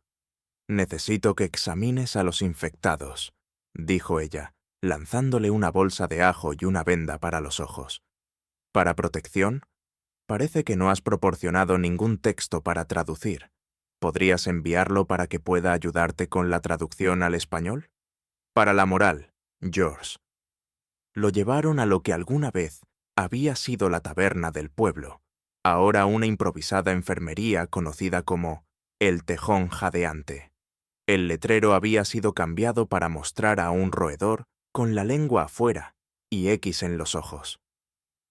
«Necesito que examines a los infectados», dijo ella, lanzándole una bolsa de ajo y una venda para los ojos. «¿Para protección? Parece que no has proporcionado ningún texto para traducir. ¿Podrías enviarlo para que pueda ayudarte con la traducción al español? Para la moral, George». Lo llevaron a lo que alguna vez había sido la taberna del pueblo, ahora una improvisada enfermería conocida como el Tejón Jadeante. El letrero había sido cambiado para mostrar a un roedor con la lengua afuera y X en los ojos.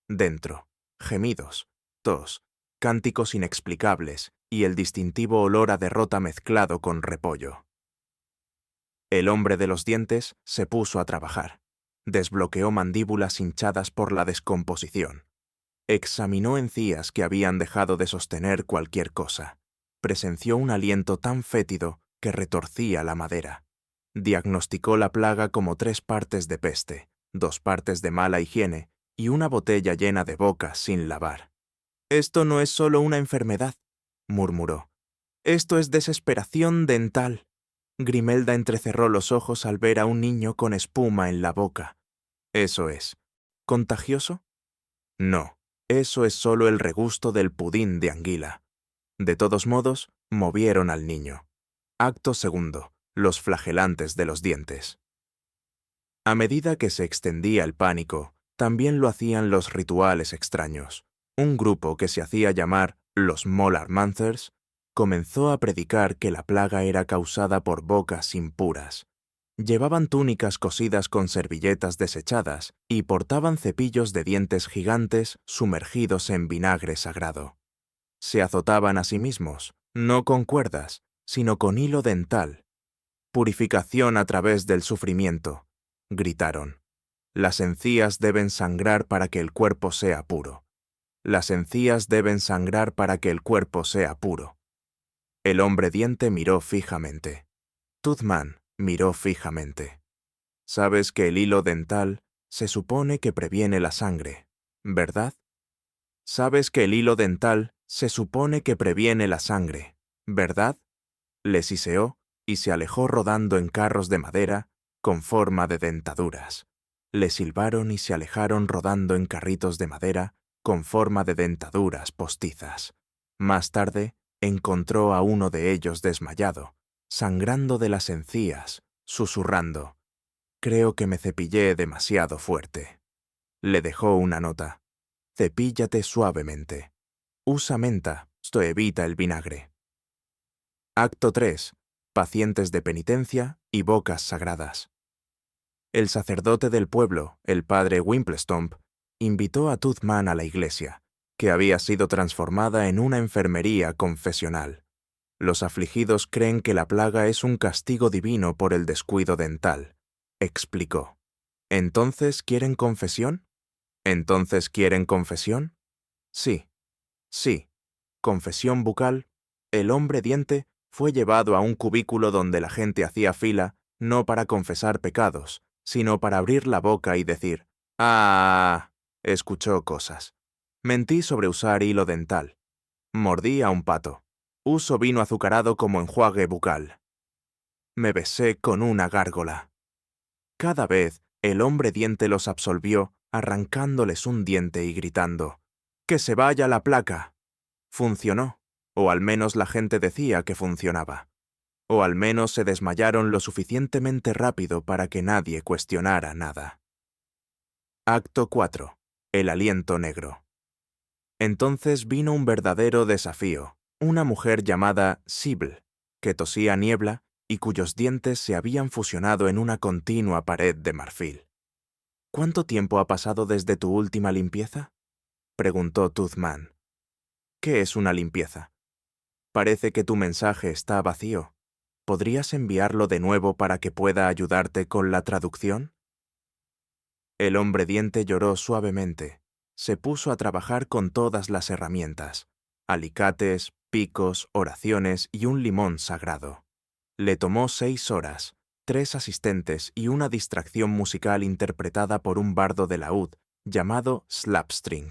Dentro, gemidos, tos, cánticos inexplicables y el distintivo olor a derrota mezclado con repollo. El hombre de los dientes se puso a trabajar. Desbloqueó mandíbulas hinchadas por la descomposición. Examinó encías que habían dejado de sostener cualquier cosa. Presenció un aliento tan fétido que retorcía la madera. Diagnosticó la plaga como 3 partes de peste, 2 partes de mala higiene y una botella llena de bocas sin lavar. «Esto no es solo una enfermedad», murmuró. «Esto es desesperación dental». Grimelda entrecerró los ojos al ver a un niño con espuma en la boca. «¿Eso es contagioso?» «No, eso es solo el regusto del pudín de anguila». De todos modos, movieron al niño. Acto segundo. Los flagelantes de los dientes. A medida que se extendía el pánico, también lo hacían los rituales extraños. Un grupo que se hacía llamar los Molar Mancers comenzó a predicar que la plaga era causada por bocas impuras. Llevaban túnicas cosidas con servilletas desechadas y portaban cepillos de dientes gigantes sumergidos en vinagre sagrado. Se azotaban a sí mismos, no con cuerdas, sino con hilo dental. «Purificación a través del sufrimiento», gritaron. «Las encías deben sangrar para que el cuerpo sea puro. Las encías deben sangrar para que el cuerpo sea puro». El hombre diente miró fijamente. Toothman miró fijamente. «Sabes que el hilo dental se supone que previene la sangre, ¿verdad? Sabes que el hilo dental se supone que previene la sangre, ¿verdad?» Le siseó y se alejó rodando en carros de madera con forma de dentaduras. Le silbaron y se alejaron rodando en carritos de madera con forma de dentaduras postizas. Más tarde, encontró a uno de ellos desmayado, sangrando de las encías, susurrando: «Creo que me cepillé demasiado fuerte». Le dejó una nota: «Cepíllate suavemente. Usa menta, esto evita el vinagre». Acto 3. Pacientes de penitencia y bocas sagradas. El sacerdote del pueblo, el padre Wimplestomp, invitó a Toothman a la iglesia, que había sido transformada en una enfermería confesional. Los afligidos creen que la plaga es un castigo divino por el descuido dental, explicó. ¿Entonces quieren confesión? ¿Entonces quieren confesión? Sí, sí. Confesión bucal. El hombre diente fue llevado a un cubículo donde la gente hacía fila, no para confesar pecados, sino para abrir la boca y decir: «¡Ah!». Escuchó cosas. Mentí sobre usar hilo dental. Mordí a un pato. Uso vino azucarado como enjuague bucal. Me besé con una gárgola. Cada vez el hombre diente los absolvió, arrancándoles un diente y gritando: «¡Que se vaya la placa!». Funcionó, o al menos la gente decía que funcionaba. O al menos se desmayaron lo suficientemente rápido para que nadie cuestionara nada. Acto 4. El aliento negro. Entonces vino un verdadero desafío, una mujer llamada Sibyl, que tosía niebla y cuyos dientes se habían fusionado en una continua pared de marfil. «¿Cuánto tiempo ha pasado desde tu última limpieza?», preguntó Toothman. «¿Qué es una limpieza? Parece que tu mensaje está vacío. ¿Podrías enviarlo de nuevo para que pueda ayudarte con la traducción?». El hombre diente lloró suavemente. Se puso a trabajar con todas las herramientas: alicates, picos, oraciones y un limón sagrado. Le tomó 6 horas, 3 asistentes y una distracción musical interpretada por un bardo de laúd llamado Slapstring.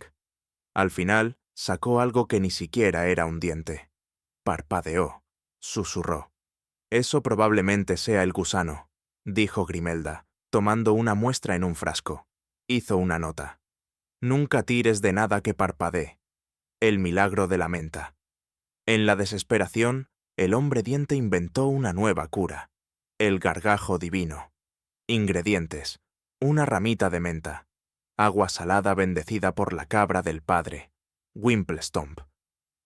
Al final, sacó algo que ni siquiera era un diente. Parpadeó, susurró. «Eso probablemente sea el gusano», dijo Grimelda, tomando una muestra en un frasco. Hizo una nota: «Nunca tires de nada que parpadee. El milagro de la menta». En la desesperación, el hombre diente inventó una nueva cura: el gargajo divino. Ingredientes: una ramita de menta, agua salada bendecida por la cabra del padre, Wimplestomp,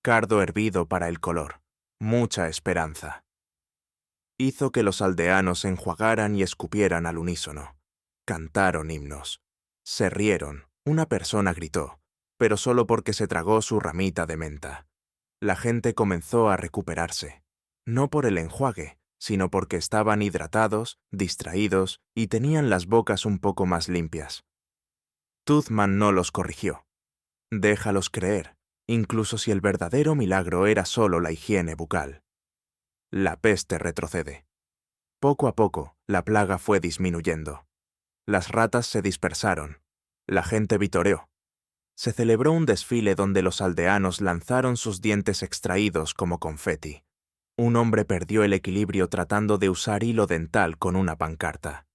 cardo hervido para el color, mucha esperanza. Hizo que los aldeanos enjuagaran y escupieran al unísono. Cantaron himnos. Se rieron. Una persona gritó, pero solo porque se tragó su ramita de menta. La gente comenzó a recuperarse, no por el enjuague, sino porque estaban hidratados, distraídos y tenían las bocas un poco más limpias. Toothman no los corrigió. Déjalos creer, incluso si el verdadero milagro era solo la higiene bucal. La peste retrocede. Poco a poco, la plaga fue disminuyendo. Las ratas se dispersaron. La gente vitoreó. Se celebró un desfile donde los aldeanos lanzaron sus dientes extraídos como confeti. Un hombre perdió el equilibrio tratando de usar hilo dental con una pancarta.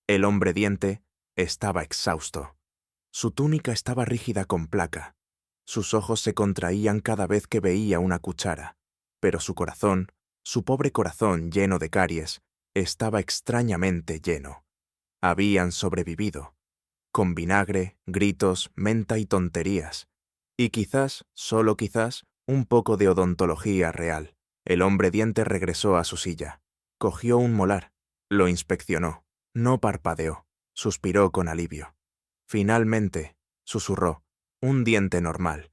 El hombre diente estaba exhausto. Su túnica estaba rígida con placa. Sus ojos se contraían cada vez que veía una cuchara, pero su corazón, su pobre corazón lleno de caries, estaba extrañamente lleno. Habían sobrevivido, con vinagre, gritos, menta y tonterías. Y quizás, solo quizás, un poco de odontología real. El hombre diente regresó a su silla. Cogió un molar. Lo inspeccionó. No parpadeó. Suspiró con alivio. Finalmente, susurró, un diente normal.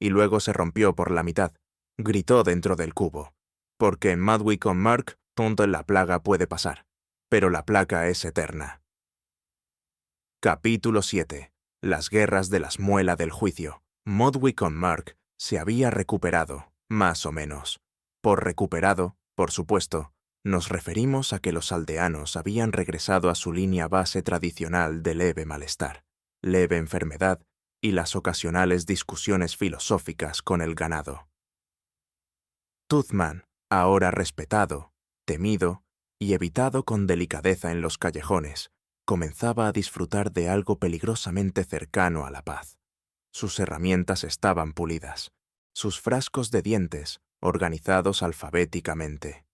Y luego se rompió por la mitad. Gritó dentro del cubo. Porque en Madwicon-Mark, tonto en la plaga puede pasar. Pero la placa es eterna. Capítulo 7. Las guerras de las muelas del juicio. Madwicon-Mark se había recuperado, más o menos. Por recuperado, por supuesto, nos referimos a que los aldeanos habían regresado a su línea base tradicional de leve malestar, leve enfermedad y las ocasionales discusiones filosóficas con el ganado. Toothman, ahora respetado, temido y evitado con delicadeza en los callejones, comenzaba a disfrutar de algo peligrosamente cercano a la paz. Sus herramientas estaban pulidas, sus frascos de dientes organizados alfabéticamente.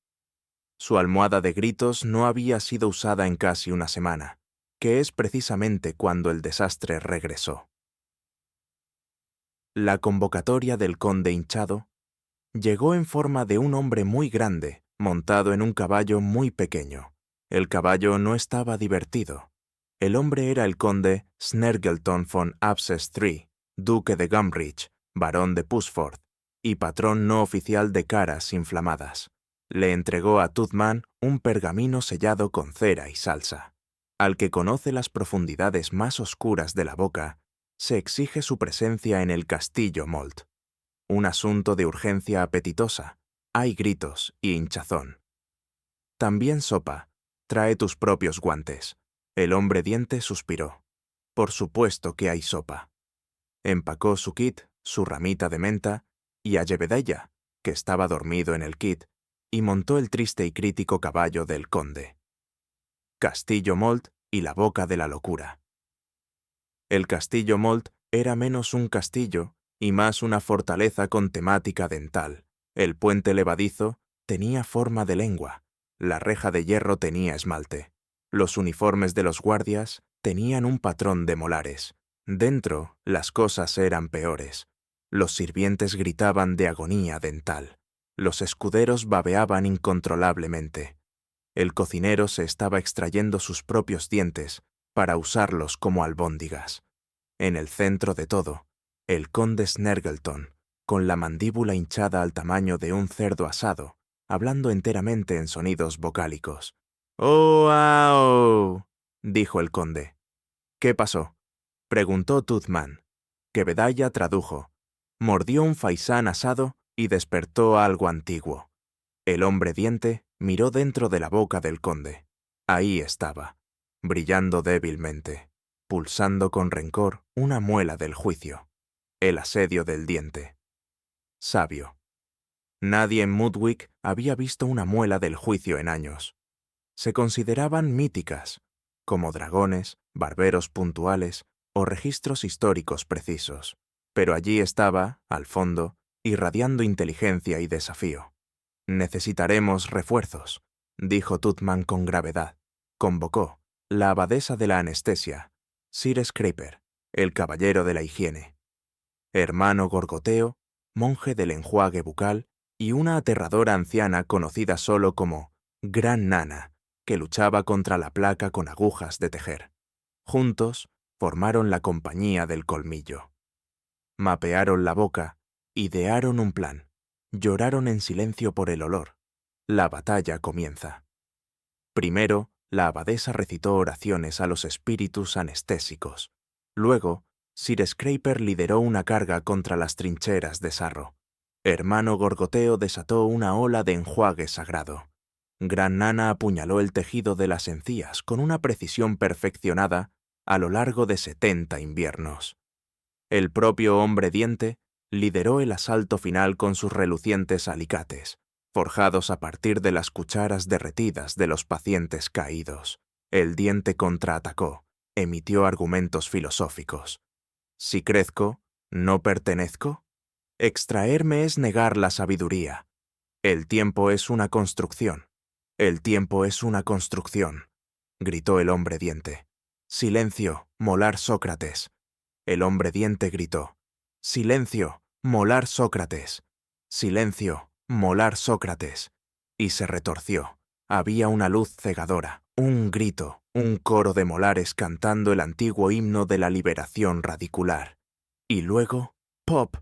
Su almohada de gritos no había sido usada en casi una semana, que es precisamente cuando el desastre regresó. La convocatoria del conde hinchado llegó en forma de un hombre muy grande, montado en un caballo muy pequeño. El caballo no estaba divertido. El hombre era el conde Snergelton von Abses III, duque de Gumridge, barón de Pusford, y patrón no oficial de caras inflamadas. Le entregó a Toothman un pergamino sellado con cera y salsa. Al que conoce las profundidades más oscuras de la boca, se exige su presencia en el castillo Molt. Un asunto de urgencia apetitosa. Hay gritos y hinchazón. También sopa. Trae tus propios guantes. El hombre diente suspiró. Por supuesto que hay sopa. Empacó su kit, su ramita de menta, y a Jebediah, que estaba dormido en el kit, y montó el triste y crítico caballo del conde. Castillo Molt y la boca de la locura. El castillo Molt era menos un castillo y más una fortaleza con temática dental. El puente levadizo tenía forma de lengua, la reja de hierro tenía esmalte. Los uniformes de los guardias tenían un patrón de molares. Dentro, las cosas eran peores. Los sirvientes gritaban de agonía dental. Los escuderos babeaban incontrolablemente. El cocinero se estaba extrayendo sus propios dientes para usarlos como albóndigas. En el centro de todo, el conde Snergelton, con la mandíbula hinchada al tamaño de un cerdo asado, hablando enteramente en sonidos vocálicos. «¡Oh, au!», dijo el conde. «¿Qué pasó?», preguntó Toothman. Jebediah tradujo. Mordió un faisán asado y despertó algo antiguo. El hombre diente miró dentro de la boca del conde. Ahí estaba, brillando débilmente, pulsando con rencor una muela del juicio. El asedio del diente. Sabio. Nadie en Mudwick había visto una muela del juicio en años. Se consideraban míticas, como dragones, barberos puntuales o registros históricos precisos. Pero allí estaba, al fondo, irradiando inteligencia y desafío. «Necesitaremos refuerzos», dijo Toothman con gravedad. Convocó la abadesa de la anestesia, Sir Scraper, el caballero de la higiene, hermano Gorgoteo, monje del enjuague bucal, y una aterradora anciana conocida solo como Gran Nana, que luchaba contra la placa con agujas de tejer. Juntos formaron la compañía del colmillo. Mapearon la boca, idearon un plan, lloraron en silencio por el olor. La batalla comienza. Primero, la abadesa recitó oraciones a los espíritus anestésicos. Luego, Sir Scraper lideró una carga contra las trincheras de sarro. Hermano Gorgoteo desató una ola de enjuague sagrado. Gran Nana apuñaló el tejido de las encías con una precisión perfeccionada a lo largo de 70 inviernos. El propio hombre diente lideró el asalto final con sus relucientes alicates, forjados a partir de las cucharas derretidas de los pacientes caídos. El diente contraatacó, emitió argumentos filosóficos. Si crezco, ¿no pertenezco? Extraerme es negar la sabiduría. El tiempo es una construcción. El tiempo es una construcción, gritó el hombre diente. Silencio, molar Sócrates. El hombre diente gritó. Silencio, molar Sócrates. Silencio, molar Sócrates. Y se retorció. Había una luz cegadora, un grito, un coro de molares cantando el antiguo himno de la liberación radicular. Y luego, ¡pop!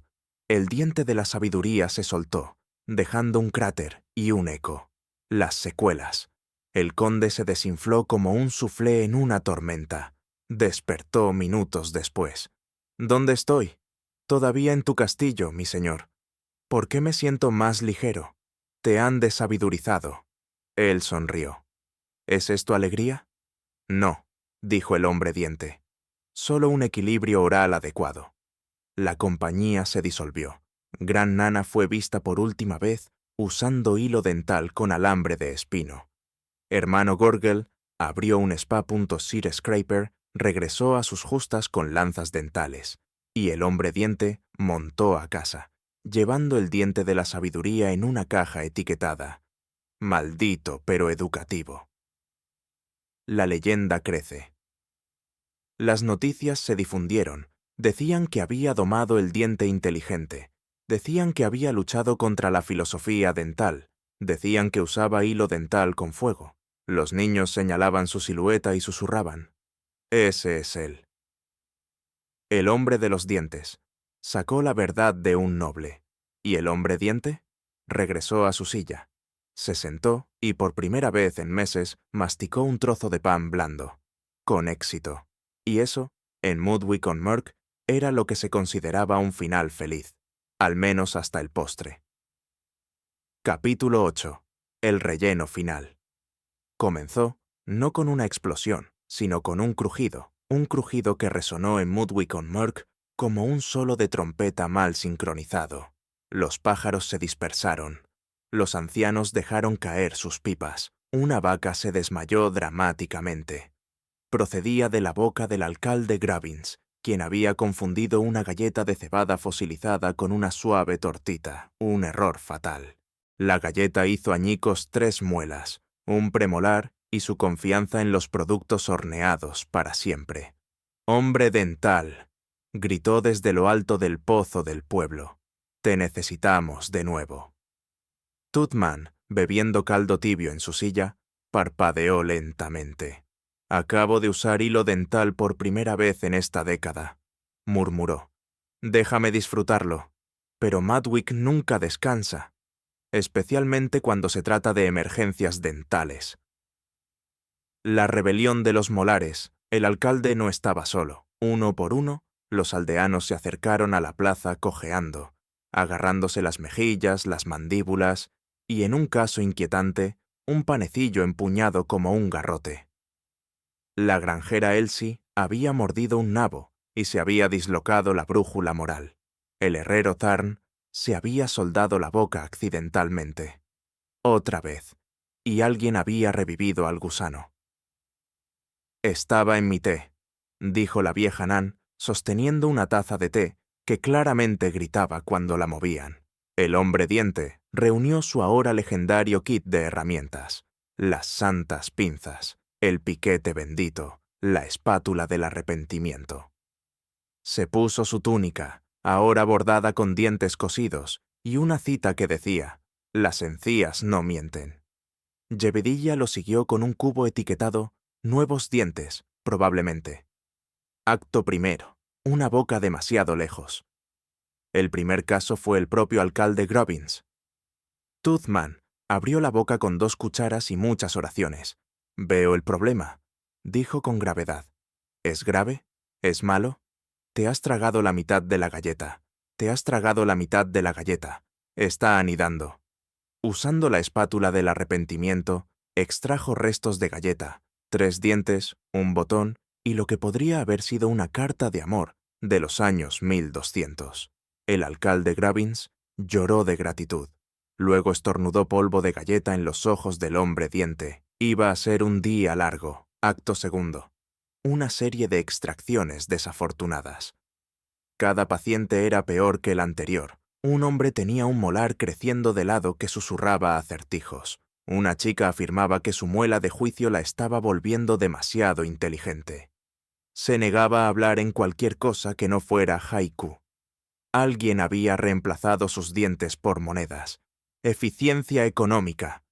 El diente de la sabiduría se soltó, dejando un cráter y un eco. Las secuelas. El conde se desinfló como un suflé en una tormenta. Despertó minutos después. ¿Dónde estoy? Todavía en tu castillo, mi señor. ¿Por qué me siento más ligero? Te han desabidurizado. Él sonrió. ¿Es esto alegría? No, dijo el hombre diente. Solo un equilibrio oral adecuado. La compañía se disolvió. Gran Nana fue vista por última vez usando hilo dental con alambre de espino. Hermano Gorgel abrió un spa. Sir Scraper regresó a sus justas con lanzas dentales, y el hombre diente montó a casa, llevando el diente de la sabiduría en una caja etiquetada. Maldito pero educativo. La leyenda crece. Las noticias se difundieron. Decían que había domado el diente inteligente. Decían que había luchado contra la filosofía dental. Decían que usaba hilo dental con fuego. Los niños señalaban su silueta y susurraban: «Ese es él». El hombre de los dientes sacó la verdad de un noble. ¿Y el hombre diente? Regresó a su silla. Se sentó y por primera vez en meses masticó un trozo de pan blando. Con éxito. Y eso, en Mudwick-on-Murk, era lo que se consideraba un final feliz. Al menos hasta el postre. Capítulo 8. El relleno final. Comenzó, no con una explosión, sino con un crujido que resonó en Mudwick-on-Murk como un solo de trompeta mal sincronizado. Los pájaros se dispersaron. Los ancianos dejaron caer sus pipas. Una vaca se desmayó dramáticamente. Procedía de la boca del alcalde Grabbins, quien había confundido una galleta de cebada fosilizada con una suave tortita, un error fatal. La galleta hizo añicos 3 muelas, un premolar y su confianza en los productos horneados para siempre. «Hombre dental», gritó desde lo alto del pozo del pueblo. «Te necesitamos de nuevo». Toothman, bebiendo caldo tibio en su silla, parpadeó lentamente. «Acabo de usar hilo dental por primera vez en esta década», murmuró. «Déjame disfrutarlo. Pero Madwick nunca descansa, especialmente cuando se trata de emergencias dentales». La rebelión de los molares. El alcalde no estaba solo. Uno por uno, los aldeanos se acercaron a la plaza cojeando, agarrándose las mejillas, las mandíbulas, y en un caso inquietante, un panecillo empuñado como un garrote. La granjera Elsie había mordido un nabo y se había dislocado la brújula moral. El herrero Tarn se había soldado la boca accidentalmente. Otra vez. Y alguien había revivido al gusano. «Estaba en mi té», dijo la vieja Nan, sosteniendo una taza de té que claramente gritaba cuando la movían. El hombre diente reunió su ahora legendario kit de herramientas: las santas pinzas, el piquete bendito, la espátula del arrepentimiento. Se puso su túnica, ahora bordada con dientes cosidos, y una cita que decía: «Las encías no mienten». Jebediah lo siguió con un cubo etiquetado «Nuevos dientes, probablemente». Acto primero. Una boca demasiado lejos. El primer caso fue el propio alcalde Grabbins. Toothman abrió la boca con 2 cucharas y muchas oraciones. «Veo el problema», dijo con gravedad. «¿Es grave? ¿Es malo? Te has tragado la mitad de la galleta. Te has tragado la mitad de la galleta. Está anidando». Usando la espátula del arrepentimiento, extrajo restos de galleta, 3 dientes, un botón y lo que podría haber sido una carta de amor de los años 1200. El alcalde Grabbins lloró de gratitud. Luego estornudó polvo de galleta en los ojos del hombre diente. Iba a ser un día largo. Acto segundo. Una serie de extracciones desafortunadas. Cada paciente era peor que el anterior. Un hombre tenía un molar creciendo de lado que susurraba acertijos. Una chica afirmaba que su muela de juicio la estaba volviendo demasiado inteligente. Se negaba a hablar en cualquier cosa que no fuera haiku. Alguien había reemplazado sus dientes por monedas. Eficiencia económica.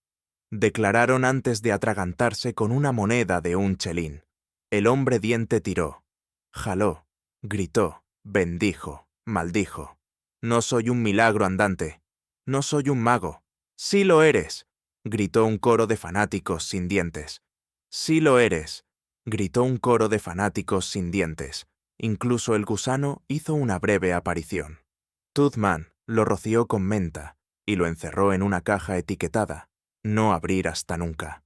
Declararon antes de atragantarse con una moneda de un chelín. El hombre diente tiró, jaló, gritó, bendijo, maldijo. «No soy un milagro andante. No soy un mago». «Sí lo eres», gritó un coro de fanáticos sin dientes. «Sí lo eres», gritó un coro de fanáticos sin dientes. Incluso el gusano hizo una breve aparición. Toothman lo roció con menta y lo encerró en una caja etiquetada: «No abrir hasta nunca».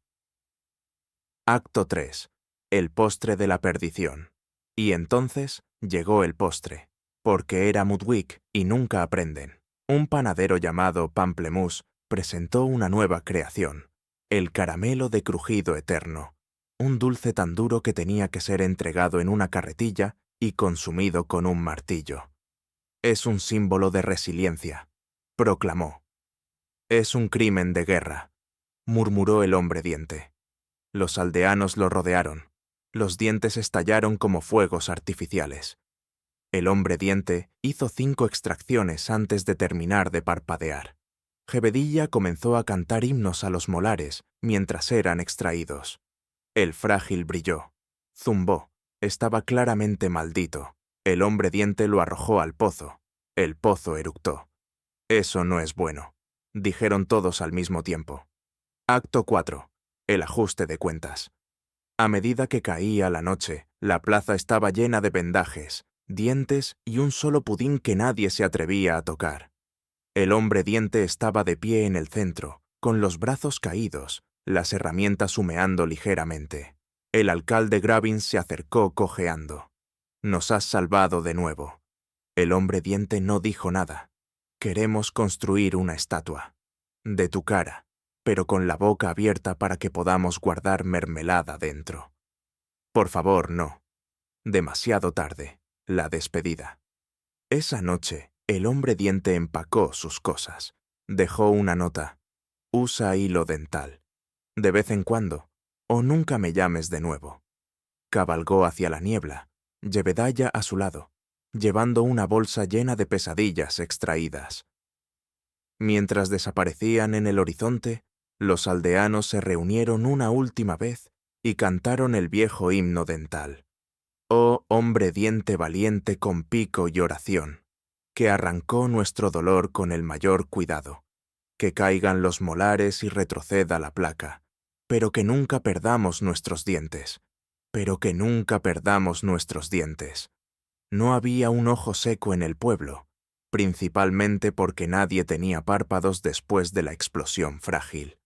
Acto 3. El postre de la perdición. Y entonces llegó el postre. Porque era Mudwick y nunca aprenden. Un panadero llamado Pamplemousse presentó una nueva creación: el caramelo de crujido eterno, un dulce tan duro que tenía que ser entregado en una carretilla y consumido con un martillo. «Es un símbolo de resiliencia», proclamó. «Es un crimen de guerra». murmuró el hombre diente. Los aldeanos lo rodearon. Los dientes estallaron como fuegos artificiales. El hombre diente hizo 5 extracciones antes de terminar de parpadear. Jebediah comenzó a cantar himnos a los molares mientras eran extraídos. El frágil brilló. Zumbó. Estaba claramente maldito. El hombre diente lo arrojó al pozo. El pozo eructó. Eso no es bueno, dijeron todos al mismo tiempo. Acto 4. El ajuste de cuentas. A medida que caía la noche, la plaza estaba llena de vendajes, dientes y un solo pudín que nadie se atrevía a tocar. El hombre diente estaba de pie en el centro, con los brazos caídos, las herramientas humeando ligeramente. El alcalde Gravins se acercó cojeando. «Nos has salvado de nuevo». El hombre diente no dijo nada. «Queremos construir una estatua. De tu cara, pero con la boca abierta para que podamos guardar mermelada dentro». «Por favor, no». Demasiado tarde. La despedida. Esa noche, el hombre diente empacó sus cosas. Dejó una nota. «Usa hilo dental. De vez en cuando, o nunca me llames de nuevo». Cabalgó hacia la niebla, Jebediah a su lado, llevando una bolsa llena de pesadillas extraídas. Mientras desaparecían en el horizonte, los aldeanos se reunieron una última vez y cantaron el viejo himno dental. Oh hombre diente valiente con pico y oración, que arrancó nuestro dolor con el mayor cuidado. Que caigan los molares y retroceda la placa, pero que nunca perdamos nuestros dientes. Pero que nunca perdamos nuestros dientes. No había un ojo seco en el pueblo, principalmente porque nadie tenía párpados después de la explosión frágil.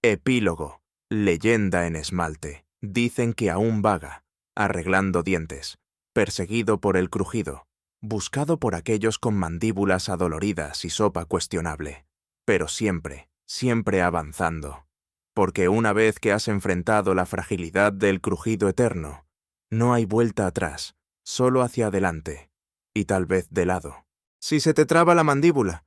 Epílogo. Leyenda en esmalte. Dicen que aún vaga, arreglando dientes, perseguido por el crujido, buscado por aquellos con mandíbulas adoloridas y sopa cuestionable, pero siempre, siempre avanzando. Porque una vez que has enfrentado la fragilidad del crujido eterno, no hay vuelta atrás, solo hacia adelante, y tal vez de lado. «Si se te traba la mandíbula»,